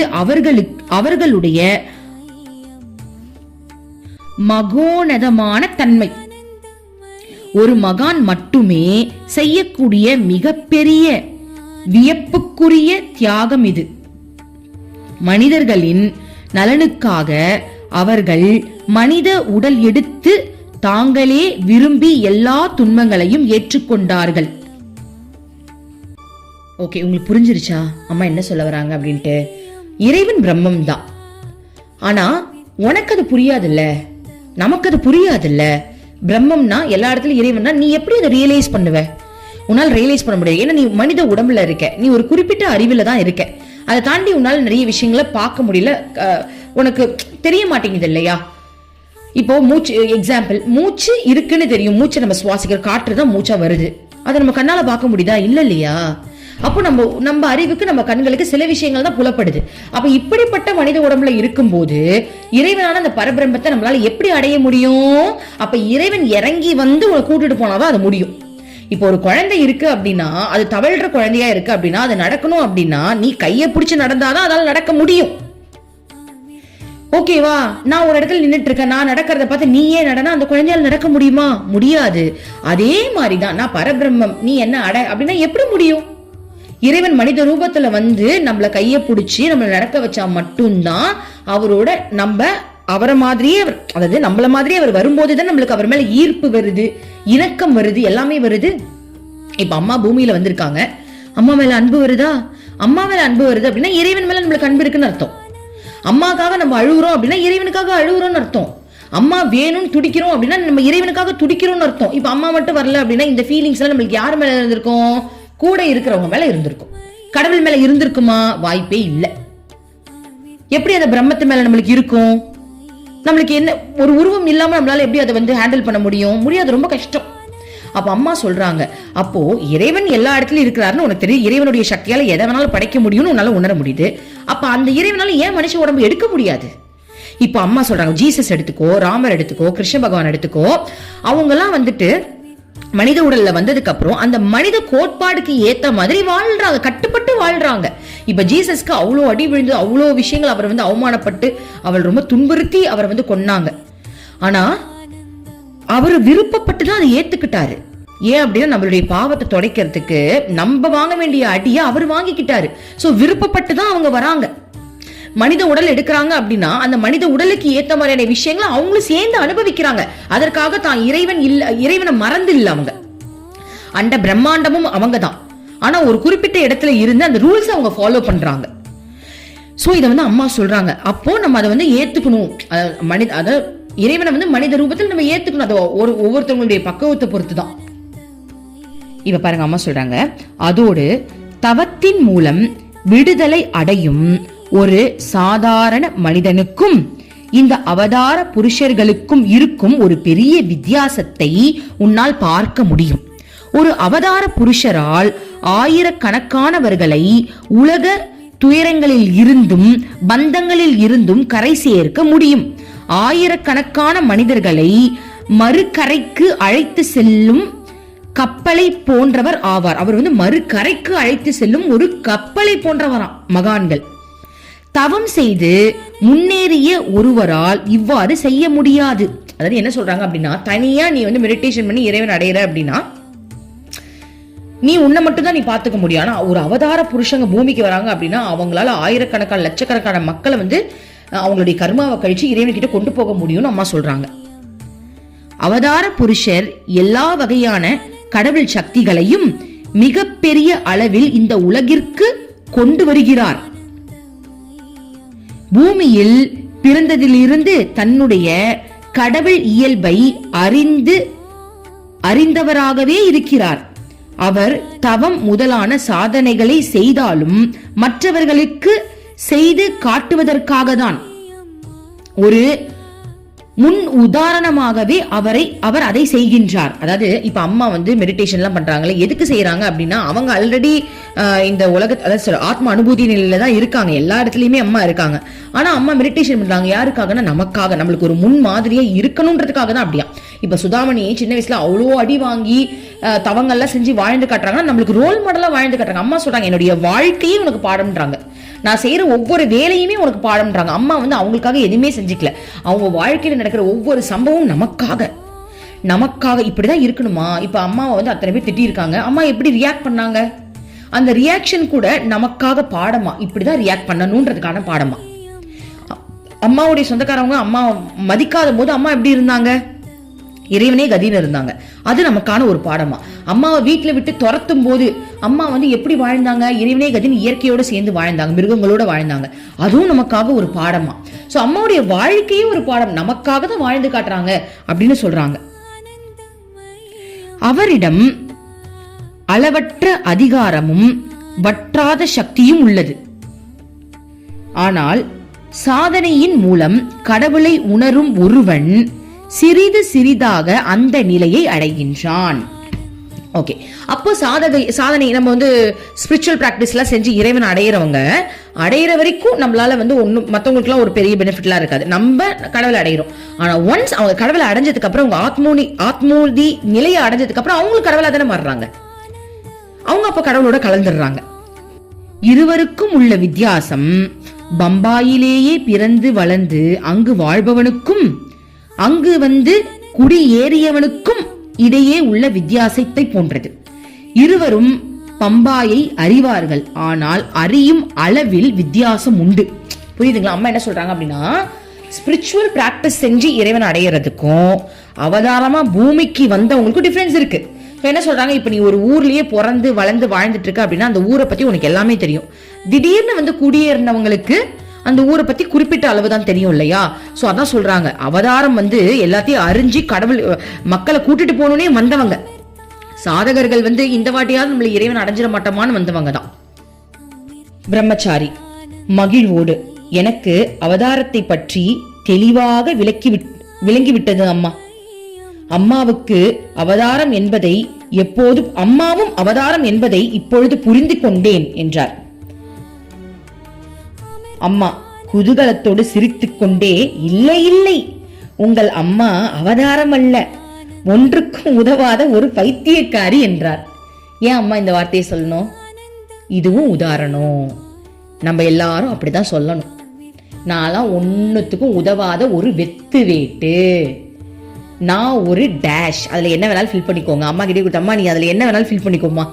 அவர்களுடைய மகோனதமான தன்மை. ஒரு மகான் மட்டுமே செய்யக்கூடிய மிகப்பெரிய வியப்புக்குரிய தியாகம் இது. மனிதர்களின் நலனுக்காக அவர்கள் மனித உடல் எடுத்து தாங்களே விரும்பி எல்லா துன்பங்களையும் ஏற்றுக்கொண்டார்கள். ஓகே, உங்களுக்கு புரிஞ்சிருச்சா அம்மா என்ன சொல்ல வராங்க அப்படின்ட்டு? இறைவன் பிரம்மம் தான். ஆனா உனக்கு அது புரியாதுல்ல, நமக்கு அது புரியாதுல்ல. பிரம்மம்னா எல்லா இடத்துலயும் இறைவன்னா நீ எப்படி அதை ரியலைஸ் பண்ணுவ? உன்னால் ரியலைஸ் பண்ண முடியாது. ஏன்னா நீ மனித உடம்புல இருக்க, நீ ஒரு குறிப்பிட்ட அறிவுல தான் இருக்க. அதை தாண்டி உன்னால் நிறைய விஷயங்களை பார்க்க முடியல, உனக்கு தெரிய மாட்டேங்குது இல்லையா? இப்போ மூச்சு எக்ஸாம்பிள், மூச்சு இருக்குன்னு தெரியும், மூச்சை நம்ம சுவாசிக்கிற காற்று தான் மூச்சா வருது, அதை நம்ம கண்ணால பார்க்க முடியுதா? இல்ல இல்லையா? அப்போ நம்ம அறிவுக்கு, நம்ம கண்களுக்கு சில விஷயங்கள் தான் புலப்படுது. அப்ப இப்படிப்பட்ட மனித உடம்புல இருக்கும் போது இறைவனான அந்த பரபிரம்மத்தை நம்மளால எப்படி அடைய முடியும்? அப்ப இறைவன் இறங்கி உங்களை கூட்டிட்டு போனாதான் அது முடியும். இப்போ ஒரு குழந்தை இருக்கு அப்படின்னா, அது தவழ்ற குழந்தையா இருக்கு அப்படின்னா, அது நடக்கணும் அப்படின்னா நீ கையை பிடிச்சு நடந்தாதான் அதால நடக்க முடியும். ஓகேவா? நான் ஒரு இடத்துல நின்னுட்டு இருக்கேன், நான் நடக்கிறத பார்த்து நீயே நடனா அந்த குழந்தையால நடக்க முடியுமா? முடியாது. அதே மாதிரிதான் நான் பரபிரம்மம், நீ என்ன அட அப்படின்னா எப்படி முடியும்? இறைவன் மனித ரூபத்துல வந்து நம்மள கைய பிடிச்சி நம்மள நடக்க வச்சா மட்டும்தான் அவரோட நம்ம அவரை மாதிரியே, அதாவது நம்மள மாதிரியே அவர் வரும்போதுதான் நம்மளுக்கு அவர் மேல ஈர்ப்பு வருது, இணக்கம் வருது, எல்லாமே வருது. இப்ப அம்மா பூமியில வந்திருக்காங்க, அம்மா மேல அன்பு வருதா? அம்மா மேல அன்பு வருது அப்படின்னா இறைவன் மேல நம்மளுக்கு அன்பு இருக்குன்னு அர்த்தம். அம்மாக்காக நம்ம அழுகுறோம் அப்படின்னா இறைவனுக்காக அழுகுறோம்னு அர்த்தம். அம்மா வேணும்னு துடிக்கிறோம் அப்படின்னா நம்ம இறைவனுக்காக துடிக்கிறோம்னு அர்த்தம். இப்ப அம்மா மட்டும் வரல அப்படின்னா இந்த ஃபீலிங்ஸ் எல்லாம் நம்மளுக்கு யார் மேல இருந்திருக்கும்? கூட இருக்கிறவங்க மேல இருந்திருக்கும். கடவுள் மேல இருந்திருக்குமா? வாய்ப்பே இல்லை. எப்படி அந்த பிரம்மத்து மேல நம்மளுக்கு இருக்கும்? நம்மளுக்கு என்ன ஒரு உருவம் இல்லாம நம்மளால எப்படி அதை வந்து ஹேண்டில் பண்ண முடியும்? முடியாது, ரொம்ப கஷ்டம். அப்ப அம்மா சொல்றாங்க, அப்போ இறைவன் எல்லா இடத்துலயும் இருக்கிறாருன்னு உனக்கு தெரியும், இறைவனுடைய சக்தியால எதை வேணாலும் படைக்க முடியும்னு உன்னால உணர முடியுது. அப்ப அந்த இறைவனால ஏன் மனுஷ உடம்பு எடுக்க முடியாது? இப்ப அம்மா சொல்றாங்க, ஜீசஸ் எடுத்துக்கோ, ராமர் எடுத்துக்கோ, கிருஷ்ண பகவான் எடுத்துக்கோ, அவங்க எல்லாம் வந்துட்டு மனித உடல்ல வந்ததுக்கு அப்புறம் அந்த மனித கோட்பாடுக்கு ஏத்த மாதிரி வாழ்றாங்க, கட்டுப்பட்டு வாழ்றாங்க. இப்ப ஜீசஸ்க்கு அவ்வளோ அடி விழுந்து, அவ்வளோ விஷயங்கள் அவர் வந்து அவமானப்பட்டு, அவள் ரொம்ப துன்புறுத்தி அவரை வந்து கொன்னாங்க. ஆனா அவர் விருப்பப்பட்டு தான் அதை ஏத்துக்கிட்டாரு. ஏன் அப்படின்னா நம்மளுடைய பாவத்தை துடைக்கிறதுக்கு நம்ம வாங்க வேண்டிய அடியை அவர் வாங்கிக்கிட்டாரு. சோ விருப்பப்பட்டு தான் அவங்க வராங்க. மனித உடல் எடுக்கிறாங்க அப்படின்னா அந்த மனித உடலுக்கு ஏத்த மாதிரியான விஷயங்களை அவங்களும் சேர்ந்து அனுபவிக்கிறாங்க. அதற்காக தான் இறைவன் இல்ல, இறைவனை மறந்து இல்ல அவங்க. அண்ட பிரம்மாண்டமும் அவங்க தான். ஆனா ஒரு குறிப்பிட்ட இடத்துல இருந்து அந்த ரூல்ஸ் அவங்க ஃபாலோ பண்றாங்க. சோ இதை வந்து அம்மா சொல்றாங்க, அப்போ நம்ம அதை வந்து ஏத்துக்கணும். அத இறைவனை வந்து மனித ரூபத்தில் நம்ம ஏத்துக்கணும். அது ஒவ்வொருத்தவங்களுடைய பக்குவத்தை பொறுத்து தான். இப்ப பாருங்க, அம்மா சொல்றாங்க, அதோடு தவத்தின் மூலம் விடுதலை அடையும் ஒரு சாதாரண மனிதனுக்கும் இந்த அவதார புருஷர்களுக்கும் இருக்கும் ஒரு பெரிய வித்தியாசத்தை உன்னால் பார்க்க முடியும். ஒரு அவதார புருஷரால் ஆயிரக்கணக்கானவர்களை உலக துயரங்களில் இருந்தும் பந்தங்களில் இருந்தும் கரை சேர்க்க முடியும். ஆயிரக்கணக்கான மனிதர்களை மறுகரைக்கு அழைத்து செல்லும் கப்பலை போன்றவர் ஆவார். அவர் வந்து மறுகரைக்கு அழைத்து செல்லும் ஒரு கப்பலை போன்றவராம் மகான்கள். தவம் செய்து முன்னேறிய ஒருவரால் இவ்வாறு செய்ய முடியாது. அதாவது என்ன சொல்றாங்க அப்படின்னா, தனியா நீ வந்து மெடிடேஷன் பண்ணி இறைவன் அடையிற அப்படின்னா நீ உன்னை மட்டும் தான் நீ பாத்துக்க முடியும். ஆனா ஒரு அவதார புருஷங்க பூமிக்கு வராங்க அப்படின்னா அவங்களால ஆயிரக்கணக்கான லட்சக்கணக்கான மக்களை வந்து அவங்களுடைய கர்மாவை கழிச்சு இறைவன் கிட்ட கொண்டு போக முடியும்னு அம்மா சொல்றாங்க. அவதார புருஷர் எல்லா வகையான கடவுள் சக்திகளையும் மிக பெரிய அளவில் இந்த உலகிற்கு கொண்டு வருகிறார். பூமியில் பிறந்ததிலிருந்து தன்னுடைய கடவுள் இயல்பை அறிந்தவராகவே இருக்கிறார். அவர் தவம் முதலான சாதனைகளை செய்தாலும் மற்றவர்களுக்கு செய்து காட்டுவதற்காக தான். ஒரு முன் உதாரணமாகவே அவர் அதை செய்கின்றார். அதாவது இப்ப அம்மா வந்து மெடிடேஷன் எல்லாம் பண்றாங்களே, எதுக்கு செய்யறாங்க அப்படின்னா அவங்க ஆல்ரெடி இந்த உலக அதாவது ஆத்ம அனுபூதி நிலையில தான் இருக்காங்க. எல்லா இடத்துலயுமே அம்மா இருக்காங்க. ஆனா அம்மா மெடிடேஷன் பண்றாங்க யாருக்காகனா நமக்காக, நம்மளுக்கு ஒரு முன் மாதிரியா இருக்கணும்ன்றதுக்காக தான். அப்படியா இப்ப சுதாமணி சின்ன வயசுல அவ்வளோ அடி வாங்கி தவங்கள்லாம் செஞ்சு வாழ்ந்து காட்டுறாங்கன்னா நம்மளுக்கு ரோல் மாடலா வாழ்ந்து காட்டுறாங்க. அம்மா சொல்றாங்க, என்னுடைய வாழ்க்கையே உனக்கு பாடம்ன்றாங்க, நான் செய்யற ஒவ்வொரு வேலையுமே உனக்கு பாடம்ன்றாங்க. அம்மா வந்து அவங்களுக்காக எதுவுமே செஞ்சுக்கல. அவங்க வாழ்க்கையில நடக்கிற ஒவ்வொரு சம்பவம் நமக்காக இப்படிதான் இருக்கணுமா. இப்ப அம்மாவை வந்து அத்தனை பேர் திட்டி இருக்காங்க, அம்மா எப்படி ரியாக்ட் பண்ணாங்க, அந்த ரியாக்ஷன் கூட நமக்காக பாடமா, இப்படிதான் ரியாக்ட் பண்ணணும்ன்றதுக்கான பாடமா. அம்மாவுடைய சொந்தக்காரவங்க அம்மா மதிக்காத போது அம்மா எப்படி இருந்தாங்க, இறைவனே கதின்னு இருந்தாங்க. அது நமக்கான ஒரு பாடமா. அம்மாவை வீட்டுல விட்டு துரத்தும் போது அம்மா வந்து எப்படி வாழ்ந்தாங்க, இறைவனே கதின்னு இயற்கையோட சேர்ந்து வாழ்ந்தாங்க, மிருகங்களோட வாழ்ந்தாங்க. அதுவும் நமக்காக ஒரு பாடமா. சோ அம்மாவுடைய வாழ்க்கையே ஒரு பாடம், நமக்காக தான் வாழ்ந்து காட்டுறாங்க அப்படின்னு சொல்றாங்க. அவரிடம் அளவற்ற அதிகாரமும் வற்றாத சக்தியும் உள்ளது. ஆனால் சாதனையின் மூலம் கடவுளை உணரும் ஒருவன் சிறிது சிறிதாக அந்த நிலையை அடைகின்றான். ஓகே, அப்போ சாதனை நம்ம வந்து ஸ்பிரிச்சுவல் பிராக்டிஸ்லாம் செஞ்சு இறைவன் அடையிற வரைக்கும் நம்மளால வந்து ஒன்றும் மற்றவங்களுக்குலாம் ஒரு பெரிய பெனிஃபிட்லாம் இருக்காது. நம்ம கடவுளை அடையிறோம். ஆனா ஒன்ஸ் அவங்க கடவுளை அடைஞ்சதுக்கு அப்புறம் அவங்க ஆத்மூதி நிலையை அடைஞ்சதுக்கு அப்புறம் அவங்களுக்கு கடவுளா தானே மாறுறாங்க. அவங்க அப்ப கடவுளோட கலந்துடுறாங்க. இருவருக்கும் உள்ள வித்தியாசம் பம்பாயிலேயே பிறந்து வளர்ந்து அங்கு வாழ்பவனுக்கும் அங்கு வந்து குடியேறியவனுக்கும் இடையே உள்ள வித்தியாசத்தை போன்றது. இருவரும் பம்பாயை அறிவார்கள், ஆனால் அறியும் அளவில் வித்தியாசம் உண்டு. புரியுதுங்களா? அம்மா என்ன சொல்றாங்க அப்படின்னா, ஸ்பிரிச்சுவல் பிராக்டிஸ் செஞ்சு இறைவன் அடையிறதுக்கும் அவதாரமா பூமிக்கு வந்தவங்களுக்கும் டிஃபரன்ஸ் இருக்கு. என்ன சொல்றாங்க, இப்ப நீ ஒரு ஊர்லயே பிறந்து வளர்ந்து வாழ்ந்துட்டு இருக்க அப்படின்னா அந்த ஊரை பத்தி உனக்கு எல்லாமே தெரியும். திடீர்னு வந்து குடியேறினவங்களுக்கு அந்த ஊரை பத்தி குறிப்பிட்ட அளவு தான் தெரியும் இல்லையா? சோ அதான் சொல்றாங்க, அவதாரம் வந்து எல்லாத்தையும் அறிஞ்சு கடவுள் மக்களை கூட்டிட்டு போகணும்னே வந்தவங்க. சாதகர்கள் வந்து இந்த வாட்டியாவது நம்மள இறைவன் அடைஞ்சிட மாட்டோமான்னு வந்தவங்க தான். பிரம்மச்சாரி மகிழ்வோடு, எனக்கு அவதாரத்தை பற்றி தெளிவாக விளங்கிவிட்டது அம்மா. அம்மாவும் அவதாரம் என்பதை இப்பொழுது புரிந்து கொண்டேன் என்றார். அம்மா குதூகலத்தோடு சிரித்துக் கொண்டே, இல்லை இல்லை, உங்கள் அம்மா அவதாரம் அல்ல, ஒன்றுக்கும் உதவாத ஒரு பைத்தியக்காரி என்றார். ஏன் அம்மா இந்த வார்த்தையை சொல்லணும்? இதுவும் உதாரணம். நம்ம எல்லாரும் அப்படிதான் சொல்லணும். நான்லாம் ஒன்னுத்துக்கும் உதவாத ஒரு வெத்து வேட்டு, நான் ஒரு டேஷ், அதுல என்ன வேணாலும் ஃபில் பண்ணிக்கோங்க. அம்மா கிட்டே கொடுத்த, அம்மா நீ அதுல என்ன வேணாலும் ஃபில் பண்ணிக்கோமா.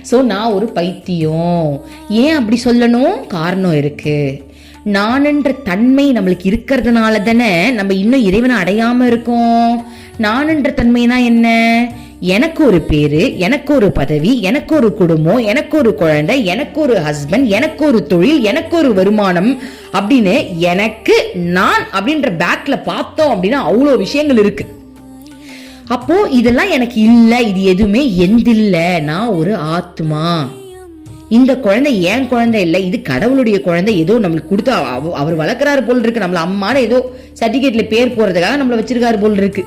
சோ நான் ஒரு பைத்தியம். ஏன் அப்படி சொல்லணும்? காரணம் இருக்கு. நான்ன்ற தன்மை நம்மளுக்கு இருக்கிறதுனால தானே நம்ம இன்னும் இறைவனை அடையாம இருக்கோம். நான்ன்ற தன்மைனா என்ன? எனக்கு ஒரு பேரு, எனக்கு ஒரு பதவி, எனக்கு ஒரு குடும்பம், எனக்கு ஒரு குழந்தை, எனக்கு ஒரு ஹஸ்பண்ட், எனக்கு ஒரு தொழில், எனக்கு ஒரு வருமானம் அப்படின்னு எனக்கு நான் அப்படின்ற பேக்ல பார்த்தோம் அப்படின்னா அவ்வளோ விஷயங்கள் இருக்கு. அப்போ இதெல்லாம் எனக்கு இல்ல, இது எதுவுமே எந்தில்ல. நான் ஒரு ஆத்மா. இந்த குழந்தை ஏன் குழந்தை இல்லை, இது கடவுளுடைய குழந்தை. ஏதோ நம்மளுக்கு கொடுத்து அவர் வளர்க்கிறாரு போல் இருக்கு. நம்மள அம்மானு ஏதோ சர்டிபிகேட்ல பேர் போறதுக்காக நம்மள வச்சிருக்காரு போல் இருக்கு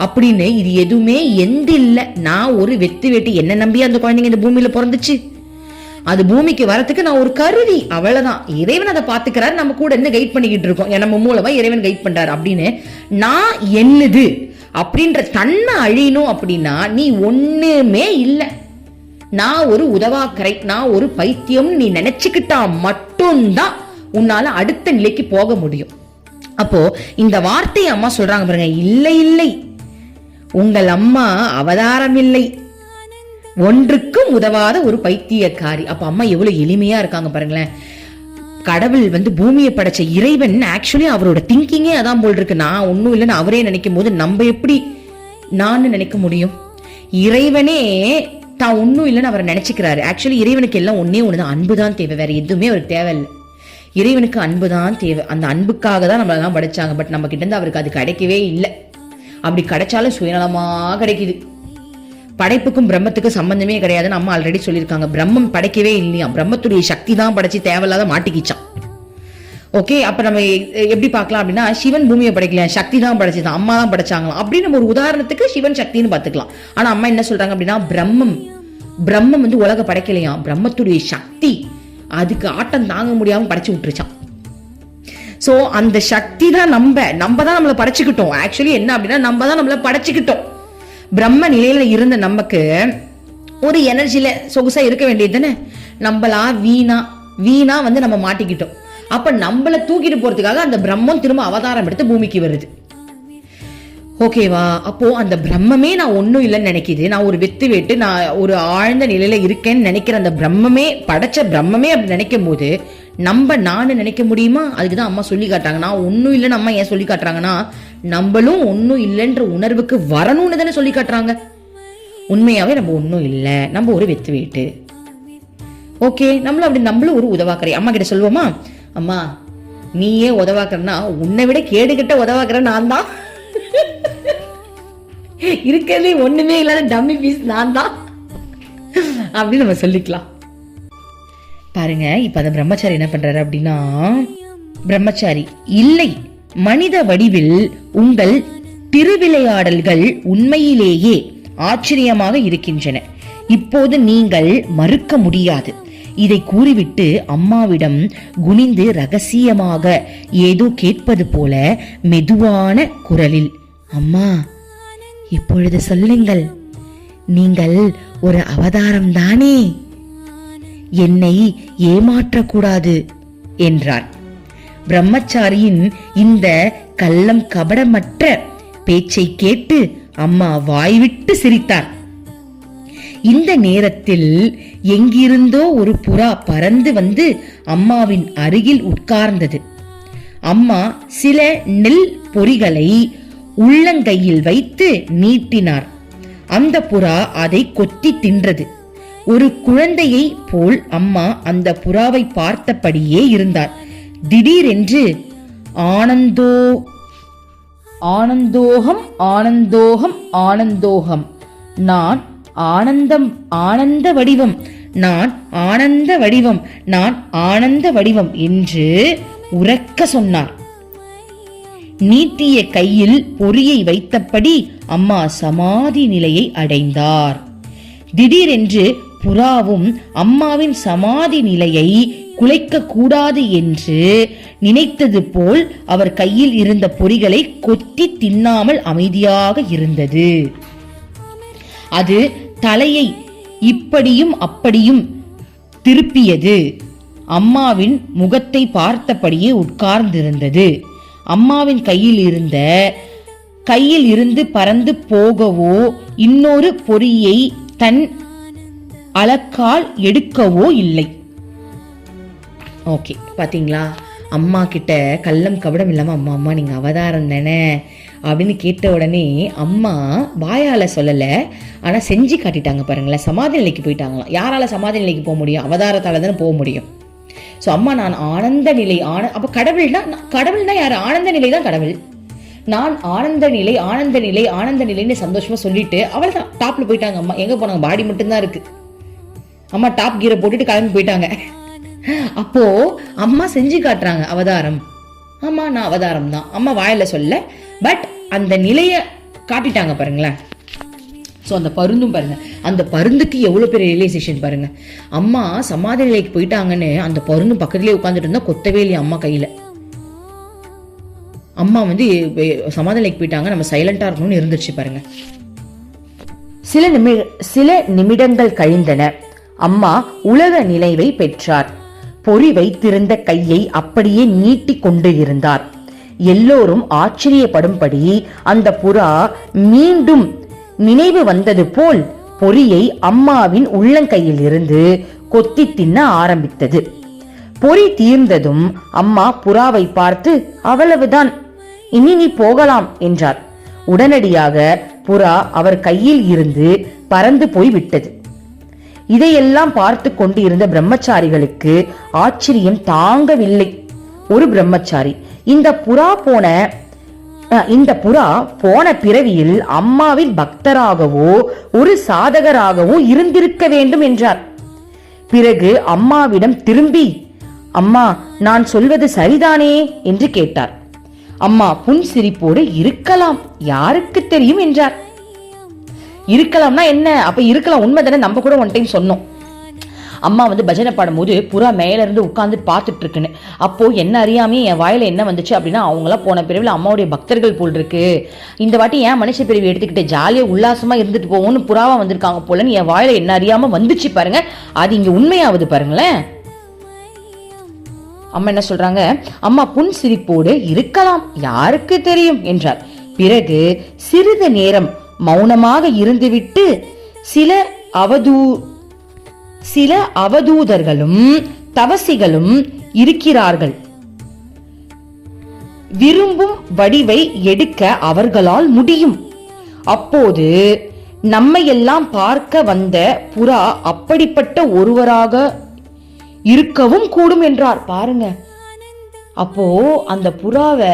அப்படின்னு. இது எதுவுமே எந்தில்ல. நான் ஒரு வெத்து வேட்டி. என்ன நம்பி அந்த குழந்தைங்க இந்த பூமியில பிறந்துச்சு. அது பூமிக்கு வரத்துக்கு நான் ஒரு கருவி, அவ்வளவுதான். இறைவன் அதை பாத்துக்கிறாரு, நம்ம கூட இருந்து கைட் பண்ணிக்கிட்டு இருக்கோம். நம்ம மூலமா இறைவன் கைட் பண்றாரு அப்படின்னு. நான் என்னது அப்படின்ற தன்மை அழியணும் அப்படின்னா நீ ஒண்ணுமே இல்லை, நான் ஒரு உதவாக்கரை, நான் ஒரு பைத்தியம் நீ நினைச்சுக்கிட்டா மட்டும்தான் உன்னால அடுத்த நிலைக்கு போக முடியும். அப்போ இந்த வார்த்தையை அம்மா சொல்றாங்க பாருங்க, இல்லை இல்லை, உங்கள் அம்மா அவதாரம் இல்லை, ஒன்றுக்கும் உதவாத ஒரு பைத்தியக்காரி. அப்ப அம்மா எவ்வளவு எளிமையா இருக்காங்க பாருங்களேன். கடவுள் வந்து பூமியை படைச்ச இறைவன் ஆக்சுவலி அவரோட திங்கிங்கே அதான் போல் இருக்கு. நான் ஒன்னும் இல்லைன்னு அவரே நினைக்கும் போது நம்ம எப்படி நான் நினைக்க முடியும்? இறைவனே தான் ஒன்னும் இல்லைன்னு அவர் நினைச்சுக்கிறாரு. ஆக்சுவலி இறைவனுக்கு எல்லாம் ஒன்னே ஒண்ணுதான், அன்புதான் தேவை, வேற எதுவுமே அவருக்கு தேவையில்லை. இறைவனுக்கு அன்புதான் தேவை. அந்த அன்புக்காக தான் நம்மள எல்லாம் படைச்சாங்க. பட் நம்ம கிட்ட இருந்து அவருக்கு அது கிடைக்கவே இல்லை. அப்படி கிடைச்சாலும் சுயநலமா கிடைக்குது. படைப்புக்கும் பிரம்மத்துக்கும் சம்பந்தமே கிடையாதுன்னு அம்மா ஆல்ரெடி சொல்லியிருக்காங்க. பிரம்மம் படைக்கவே இல்லையா, பிரம்மத்துடைய சக்தி தான் படைச்சு தேவையில்லாத மாட்டிக்கிச்சான். ஓகே, அப்ப நம்ம எப்படி பார்க்கலாம் அப்படின்னா, சிவன் பூமியை படைக்கலையா, சக்தி தான் படைச்சுதான், அம்மா தான் படைச்சாங்களாம் அப்படின்னு நம்ம ஒரு உதாரணத்துக்கு சிவன் சக்தின்னு பார்த்துக்கலாம். ஆனா அம்மா என்ன சொல்றாங்க அப்படின்னா, பிரம்மம் வந்து உலக படைக்கலையா, பிரம்மத்துடைய சக்தி அதுக்கு ஆட்டம் தாங்க முடியாம படைச்சு விட்டுருச்சான். சோ அந்த சக்தி தான் நம்ம தான் நம்மளை படைச்சுக்கிட்டோம். ஆக்சுவலி என்ன அப்படின்னா, நம்ம தான் நம்மள படைச்சுக்கிட்டோம். பிரம்ம நிலையில இருந்த நமக்கு ஒரு எனர்ஜில சொகுசா இருக்க வேண்டியது தானே. நம்மளா வீணா வந்து நம்ம மாட்டிக்கிட்டோம். அப்ப நம்மள தூக்கிட்டு போறதுக்காக அந்த பிரம்மம் திரும்ப அவதாரம் எடுத்து பூமிக்கு வருது. ஓகேவா? அப்போ அந்த பிரம்மமே நான் ஒன்னும் இல்லைன்னு நினைக்குது. நான் ஒரு வெத்து வேட்டு, நான் ஒரு ஆழ்ந்த நிலையில இருக்கேன்னு நினைக்கிற அந்த பிரம்மமே, படைச்ச பிரம்மமே அப்படி நினைக்கும் போது நானு நினைக்க முடியுமா? அதுக்குதான் அம்மா சொல்லி காட்டாங்க, நான் ஒன்னும் இல்லைன்னு. அம்மா ஏன் சொல்லி காட்டுறாங்கன்னா, நம்மளும் ஒன்னும் இல்லைன்ற உணர்வுக்கு வரணும்னு தானே சொல்லி காட்டுறாங்க. உண்மையாவே நம்ம ஒன்னும் இல்லை, நம்ம ஒரு வெத்து வேட்டு. ஓகே, நம்மளும் ஒரு உதவாக்கரை. அம்மா கிட்ட சொல்லுவோமா, அம்மா நீயே உதவாக்கறனா, உன்னை விட கேடுகிட்ட உதவாக்கற நான் தான், இருக்கிறதே ஒண்ணுமே இல்லாத டம்மி பீஸ் நான் தான் அப்படின்னு நம்ம சொல்லிக்கலாம். பாருங்க, இப்ப அந்த பிரம்மச்சாரி என்ன பண்றாரு அப்படின்னா, பிரம்மச்சாரி இல்லை, மனித வடிவில் உங்கள் திருவிளையாடல்கள் உண்மையிலேயே ஆச்சரியமாக இருக்கின்றன. இப்போது நீங்கள் மறுக்க முடியாது. இதை கூறிவிட்டு அம்மாவிடம் குனிந்து ரகசியமாக ஏதோ கேட்பது போல மெதுவான குரலில், அம்மா இப்பொழுது சொல்லுங்கள், நீங்கள் ஒரு அவதாரம் தானே? என்னை ஏமாற்றக்கூடாது என்றார். பிரம்மச்சாரியின் இந்த கள்ளம் கபடமற்ற பேச்சை கேட்டு அம்மா வாய்விட்டு சிரித்தார். இந்த நேரத்தில் எங்கிருந்தோ ஒரு புறா பறந்து வந்து அம்மாவின் அருகில் உட்கார்ந்தது. அம்மா சில நெல் பொரிகளை உள்ளங்கையில் வைத்து நீட்டினார். அந்த புறா அதை கொத்தி தின்றது. ஒரு குழந்தையை போல் அம்மா அந்த புறாவை பார்த்தபடியே இருந்தார். திடீரென்று ஆனந்தோகம் ஆனந்தோகம் ஆனந்தோகம், நான் ஆனந்தம் ஆனந்த வடிவம், நான் ஆனந்த வடிவம், நான் ஆனந்த வடிவம் என்று உரக்க சொன்னார். நீட்டிய கையில் பொறியை வைத்தபடி அம்மா சமாதி நிலையை அடைந்தார். திடீரென்று புறாவும் அம்மாவின் சமாதி நிலையை குலைக்க கூடாது என்று நினைத்தது போல் அவர் கையில் இருந்த பொறிகளை கொத்தி தின்னாமல் அமைதியாக இருந்தது. அது தலையை இப்படியும் அப்படியும் திருப்பியது. அம்மாவின் முகத்தை பார்த்தபடியே உட்கார்ந்திருந்தது. அம்மாவின் கையில் இருந்து பறந்து போகவோ இன்னொரு பொறியை தன் அலக்கால் எடுக்கவோ இல்லை. ஓகே, பாத்தீங்களா? அம்மா கிட்ட கள்ளம் கபடம் இல்லாம அம்மா அம்மா நீங்க அவதாரம் தானே அப்படின்னு கேட்ட உடனே அம்மா வாயால சொல்லல, ஆனா செஞ்சு காட்டிட்டாங்க பாருங்களேன். சமாதி நிலைக்கு போயிட்டாங்களாம். யாரால சமாதி நிலைக்கு போக முடியும்? அவதாரத்தால தானே போக முடியும். ஸோ அம்மா நான் ஆனந்த நிலை அப்ப கடவுள்னா யாரு? ஆனந்த நிலை தான் கடவுள். நான் ஆனந்த நிலை ஆனந்த நிலை ஆனந்த நிலைன்னு சந்தோஷமா சொல்லிட்டு அவள் தான் டாப்ல போயிட்டாங்க. அம்மா எங்க போனாங்க? பாடி மட்டும்தான் இருக்கு. அம்மா டாப் கீரை போட்டுட்டு கிளம்பி போயிட்டாங்க. அப்போ அம்மா செஞ்சு காட்டுறாங்க அவதாரம். ஆமா நான் அவதாரம் தான். அம்மா வாயில சொல்ல, பட் அந்த நிலைய காட்டிட்டாங்க பாருங்களேன். ஸோ அந்த பருந்தும் பாருங்க, அந்த பருந்துக்கு எவ்வளவு பெரிய ரியலைசேஷன் பாருங்க. அம்மா சமாதி நிலைக்கு போயிட்டாங்கன்னு அந்த பருந்து பக்கத்துலேயே உட்காந்துட்டு இருந்தா கொத்தவே இல்லையா அம்மா கையில. அம்மா வந்து சமாதி நிலைக்கு போயிட்டாங்க, நம்ம சைலண்டா இருக்கணும்னு இருந்துச்சு பாருங்க. சில நிமிடங்கள் கழிந்தன. அம்மா உலக நினைவை பெற்றார். பொறி வைத்திருந்த கையை அப்படியே நீட்டி கொண்டு இருந்தார். எல்லோரும் ஆச்சரியப்படும்படி அந்த புறா மீண்டும் நினைவு வந்தது போல் பொறியை அம்மாவின் உள்ளங்கையில் இருந்து கொத்தி தின்ன ஆரம்பித்தது. பொறி தீர்ந்ததும் அம்மா புறாவை பார்த்து, அவ்வளவுதான், இனி நீ போகலாம் என்றார். உடனடியாக புறா அவர் கையில் இருந்து பறந்து போய் விட்டது. இதையெல்லாம் பார்த்து கொண்டு இருந்த பிரம்மச்சாரிகளுக்கு ஆச்சரியம் தாங்கவில்லை. ஒரு பிரம்மச்சாரி, இந்த புறா போன பிறவியில் அம்மாவின் பக்தராகவோ ஒரு சாதகராகவோ இருந்திருக்க வேண்டும் என்றார். பிறகு அம்மாவிடம் திரும்பி, அம்மா நான் சொல்வது சரிதானே என்று கேட்டார். அம்மா புன்சிரிப்போடு, இருக்கலாம், யாருக்கு தெரியும் என்றார். இருக்கலாம்னா என்ன? அப்ப இருக்கலாம், உண்மைதானே. நம்ம கூட ஒன் டைம் சொன்னோம், அம்மா வந்து பஜனை பாடும்போது புறா மேல இருந்து உட்கார்ந்து பார்த்துட்டு இருக்குன்னு. அப்போ என்ன அறியாமே என் வாயில என்ன வந்துச்சு அப்படின்னா, அவங்களாம் போன பிரிவில் அம்மாவுடைய பக்தர்கள் போல் இருக்கு, இந்த வாட்டி ஏன் மனுஷ பிரிவு எடுத்துக்கிட்டு ஜாலியா உல்லாசமா இருந்துட்டு போவோம்னு புறாவா வந்திருக்காங்க போலன்னு என் வாயில என்ன அறியாம வந்துச்சு பாருங்க. அது இங்க உண்மையாவது பாருங்களேன். அம்மா என்ன சொல்றாங்க? அம்மா புன்சிரிப்போடு, இருக்கலாம், யாருக்கு தெரியும் என்றார். பிறகு சிறிது நேரம் மௌனமாக இருந்துவிட்டு சில அவதூதர்களும் தவசிகளும் இருக்கிறார்கள், விரும்பும் வடிவை எடுக்க அவர்களால் முடியும். அப்போது நம்மையெல்லாம் பார்க்க வந்த புறா அப்படிப்பட்ட ஒருவராக இருக்கவும் கூடும் என்றார். பாருங்க, அப்போ அந்த புறாவை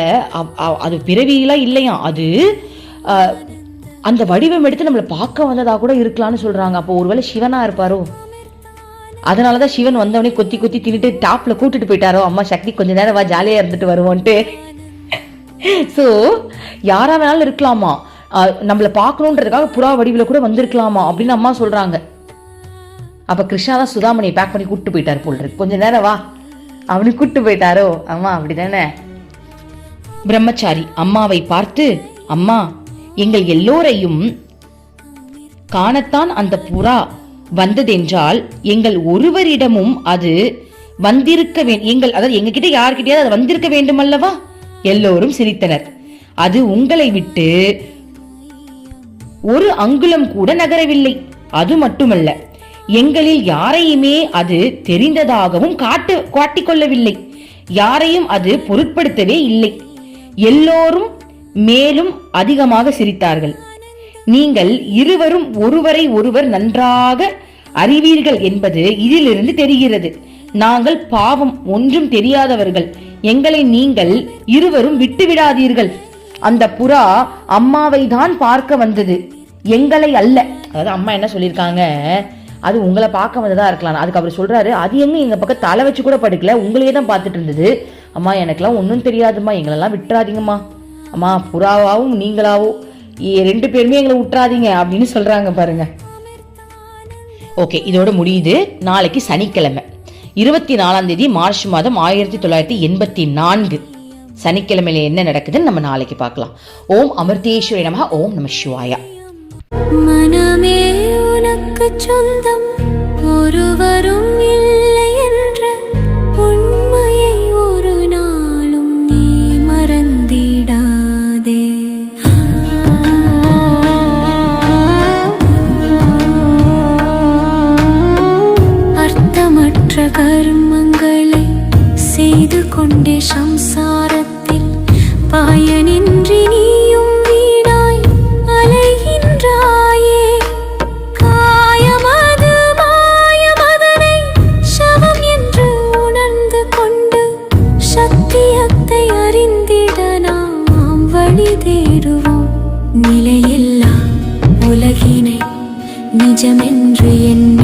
அது பிறவியெல்லாம் இல்லையா, அது அந்த வடிவம் எடுத்து நம்மளை பார்க்க வந்ததா கூட இருக்கலாம்னு சொல்றாங்க. அப்போ ஒருவேளை சிவனா இருப்பாரோ? அதனாலதான் சிவன் வந்தவனே கொத்தி கொத்தி தின்னுட்டு டாப்ல கூட்டிட்டு போயிட்டாரோ, அம்மா சக்தி கொஞ்ச நேரம் வா ஜாலியா இருந்துட்டு வருவோன்ட்டு. சோ யாரா வேணாலும் இருக்கலாமா, நம்மள பாக்கணும்ன்றதுக்காக புறா வடிவில கூட வந்திருக்கலாமா அப்படின்னு அம்மா சொல்றாங்க. அப்ப கிருஷ்ணா தான் சுதாமணியை பேக் பண்ணி கூட்டு போயிட்டாரு போல் இருக்கு. கொஞ்ச நேரம் வா அவனு கூட்டு போயிட்டாரோ? அம்மா அப்படிதானே. பிரம்மச்சாரி அம்மாவை பார்த்து, அம்மா எங்கள் எல்லோரையும் காணத்தான் அந்த புறா வந்ததென்றால் எங்கள் ஒருவரிடமும் அது வந்திருக்க எங்கள் அதாவது எங்ககிட்ட யார்கிட்டயாவது அது வந்திருக்க வேண்டும் அல்லவா? எல்லோரும் சிரித்தனர். அது உங்களை விட்டு ஒரு அங்குலம் கூட நகரவில்லை. அது மட்டுமல்ல, எங்களில் யாரையுமே அது தெரிந்ததாகவும் காட்டிக்கொள்ளவில்லை. யாரையும் அது பொருட்படுத்தவே இல்லை. எல்லோரும் மேலும் அதிகமாக சிரித்தார்கள். நீங்கள் இருவரும் ஒருவரை ஒருவர் நன்றாக அறிவீர்கள் என்பது இதிலிருந்து தெரிகிறது. நாங்கள் பாவம் ஒன்றும் தெரியாதவர்கள். எங்களை நீங்கள் இருவரும் விட்டுவிடாதீர்கள். அந்த புறா அம்மாவை தான் பார்க்க வந்தது, எங்களை அல்ல. அதாவது அம்மா என்ன சொல்லியிருக்காங்க, அது உங்களை பார்க்க வந்ததா இருக்கலாம். அதுக்கு அவர் சொல்றாரு, அது எங்க பக்கம் தலை வச்சு கூட படுக்கல, உங்களையே தான் பார்த்துட்டு இருந்தது. அம்மா எனக்கெல்லாம் ஒன்றும் தெரியாதுமா, எங்களெல்லாம் விட்டுறாதீங்கம்மா. அம்மா புறாவாவும் நீங்களாவோ 2 பேருமே எங்களை விட்டுறாதீங்க அப்படின்னு சொல்றாங்க பாருங்க. ஓகே, இதோட முடியுது. நாளைக்கு சனிக்கிழமை 24ஆம் தேதி மார்ச் மாதம் 1984 சனிக்கிழமையில என்ன நடக்குதுன்னு நம்ம நாளைக்கு பார்க்கலாம். ஓம் அமிர்தேஸ்வரி நமஹ. ஓம் நம சிவாயா. மனமே உனக்கு சொந்தம், ஒருவரும் இல்லை என்ற உண்மையை ஒரு நாளும் நீ மறந்திடாதே. அர்த்தமற்ற கர்மங்களை செய்து கொண்டே சம்சாரத்தில் பயனின்றி நீயும் வீணாய் அலைகின்றாயே. காயமது மாயமதனை சவம் என்று உணர்ந்து கொண்டு சத்தியத்தை அறிந்திட நாம் வழி தேடுவோம். நிலையில்லா உலகினை நிஜமென்று எண்ண